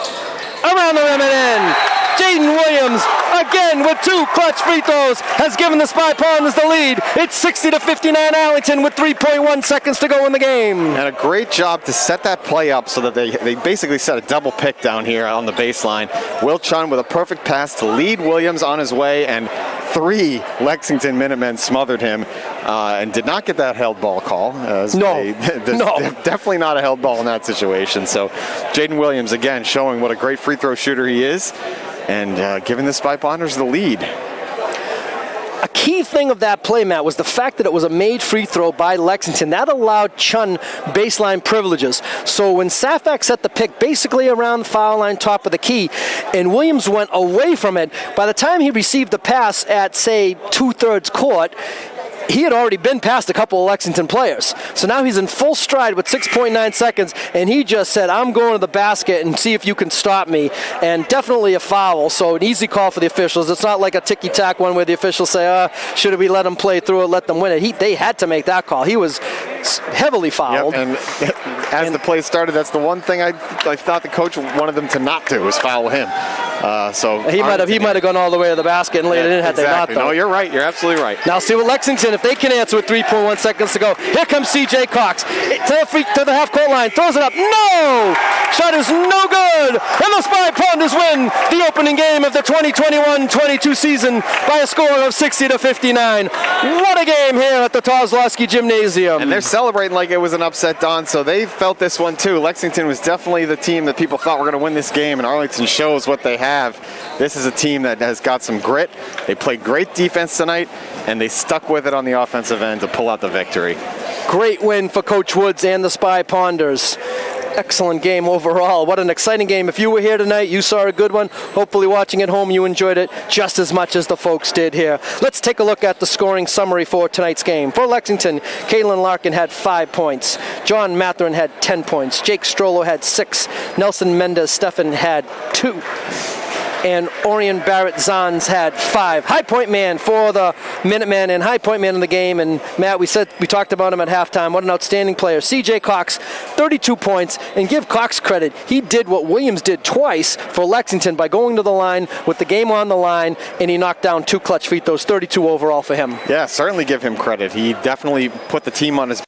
Around the rim and in. Jayden Williams, again with 2 clutch free throws, has given the Spy Ponders the lead. It's 60-59 Arlington with 3.1 seconds to go in the game. And a great job to set that play up so that they basically set a double pick down here on the baseline. Will Chun with a perfect pass to lead Williams on his way, and 3 Lexington Minutemen smothered him and did not get that held ball call. No. Definitely not a held ball in that situation. So Jayden Williams, again, showing what a great free throw shooter he is, and giving the Spy Ponders the lead. A key thing of that play, Matt, was the fact that it was a made free throw by Lexington. That allowed Chun baseline privileges. So when Sapvac set the pick basically around the foul line, top of the key, and Williams went away from it, by the time he received the pass at, say, 2/3 court, he had already been past a couple of Lexington players. So now he's in full stride with 6.9 seconds, and he just said, I'm going to the basket and see if you can stop me. And definitely a foul, so an easy call for the officials. It's not like a ticky-tack one where the officials say, should we let them play through it, let them win it. They had to make that call. He was heavily fouled. Yep, and as the play started, that's the one thing I thought the coach wanted them to not do, was foul him. So he might have gone all the way to the basket and laid it in had exactly. they not, though. No, you're right. You're absolutely right. Now see what Lexington, if they can answer with 3.1 seconds to go. Here comes C.J. Cox to the half-court line, throws it up. No! Shot is no good! And the Spy Ponders win the opening game of the 2021-22 season by a score of 60-59. What a game here at the Kozlowski Gymnasium. And they're celebrating like it was an upset, Don, so they felt this one too. Lexington was definitely the team that people thought were going to win this game, and Arlington shows what they have. This is a team that has got some grit. They played great defense tonight, and they stuck with it on the offensive end to pull out the victory. Great win for Coach Woods and the Spy Ponders. Excellent game overall. What an exciting game. If you were here tonight, you saw a good one. Hopefully watching at home, you enjoyed it just as much as the folks did here. Let's take a look at the scoring summary for tonight's game. For Lexington, Kaylin Larkin had 5 points. John Matherin had 10 points. Jake Strollo had 6. Nelson Mendez-Stephan had 2. And Orion Barrett-Zans had 5. High point man for the Minutemen and high point man in the game. And Matt, we talked about him at halftime. What an outstanding player. C.J. Cox, 32 points. And give Cox credit. He did what Williams did twice for Lexington by going to the line with the game on the line, and he knocked down 2 clutch free throws, 32 overall for him. Yeah, certainly give him credit. He definitely put the team on his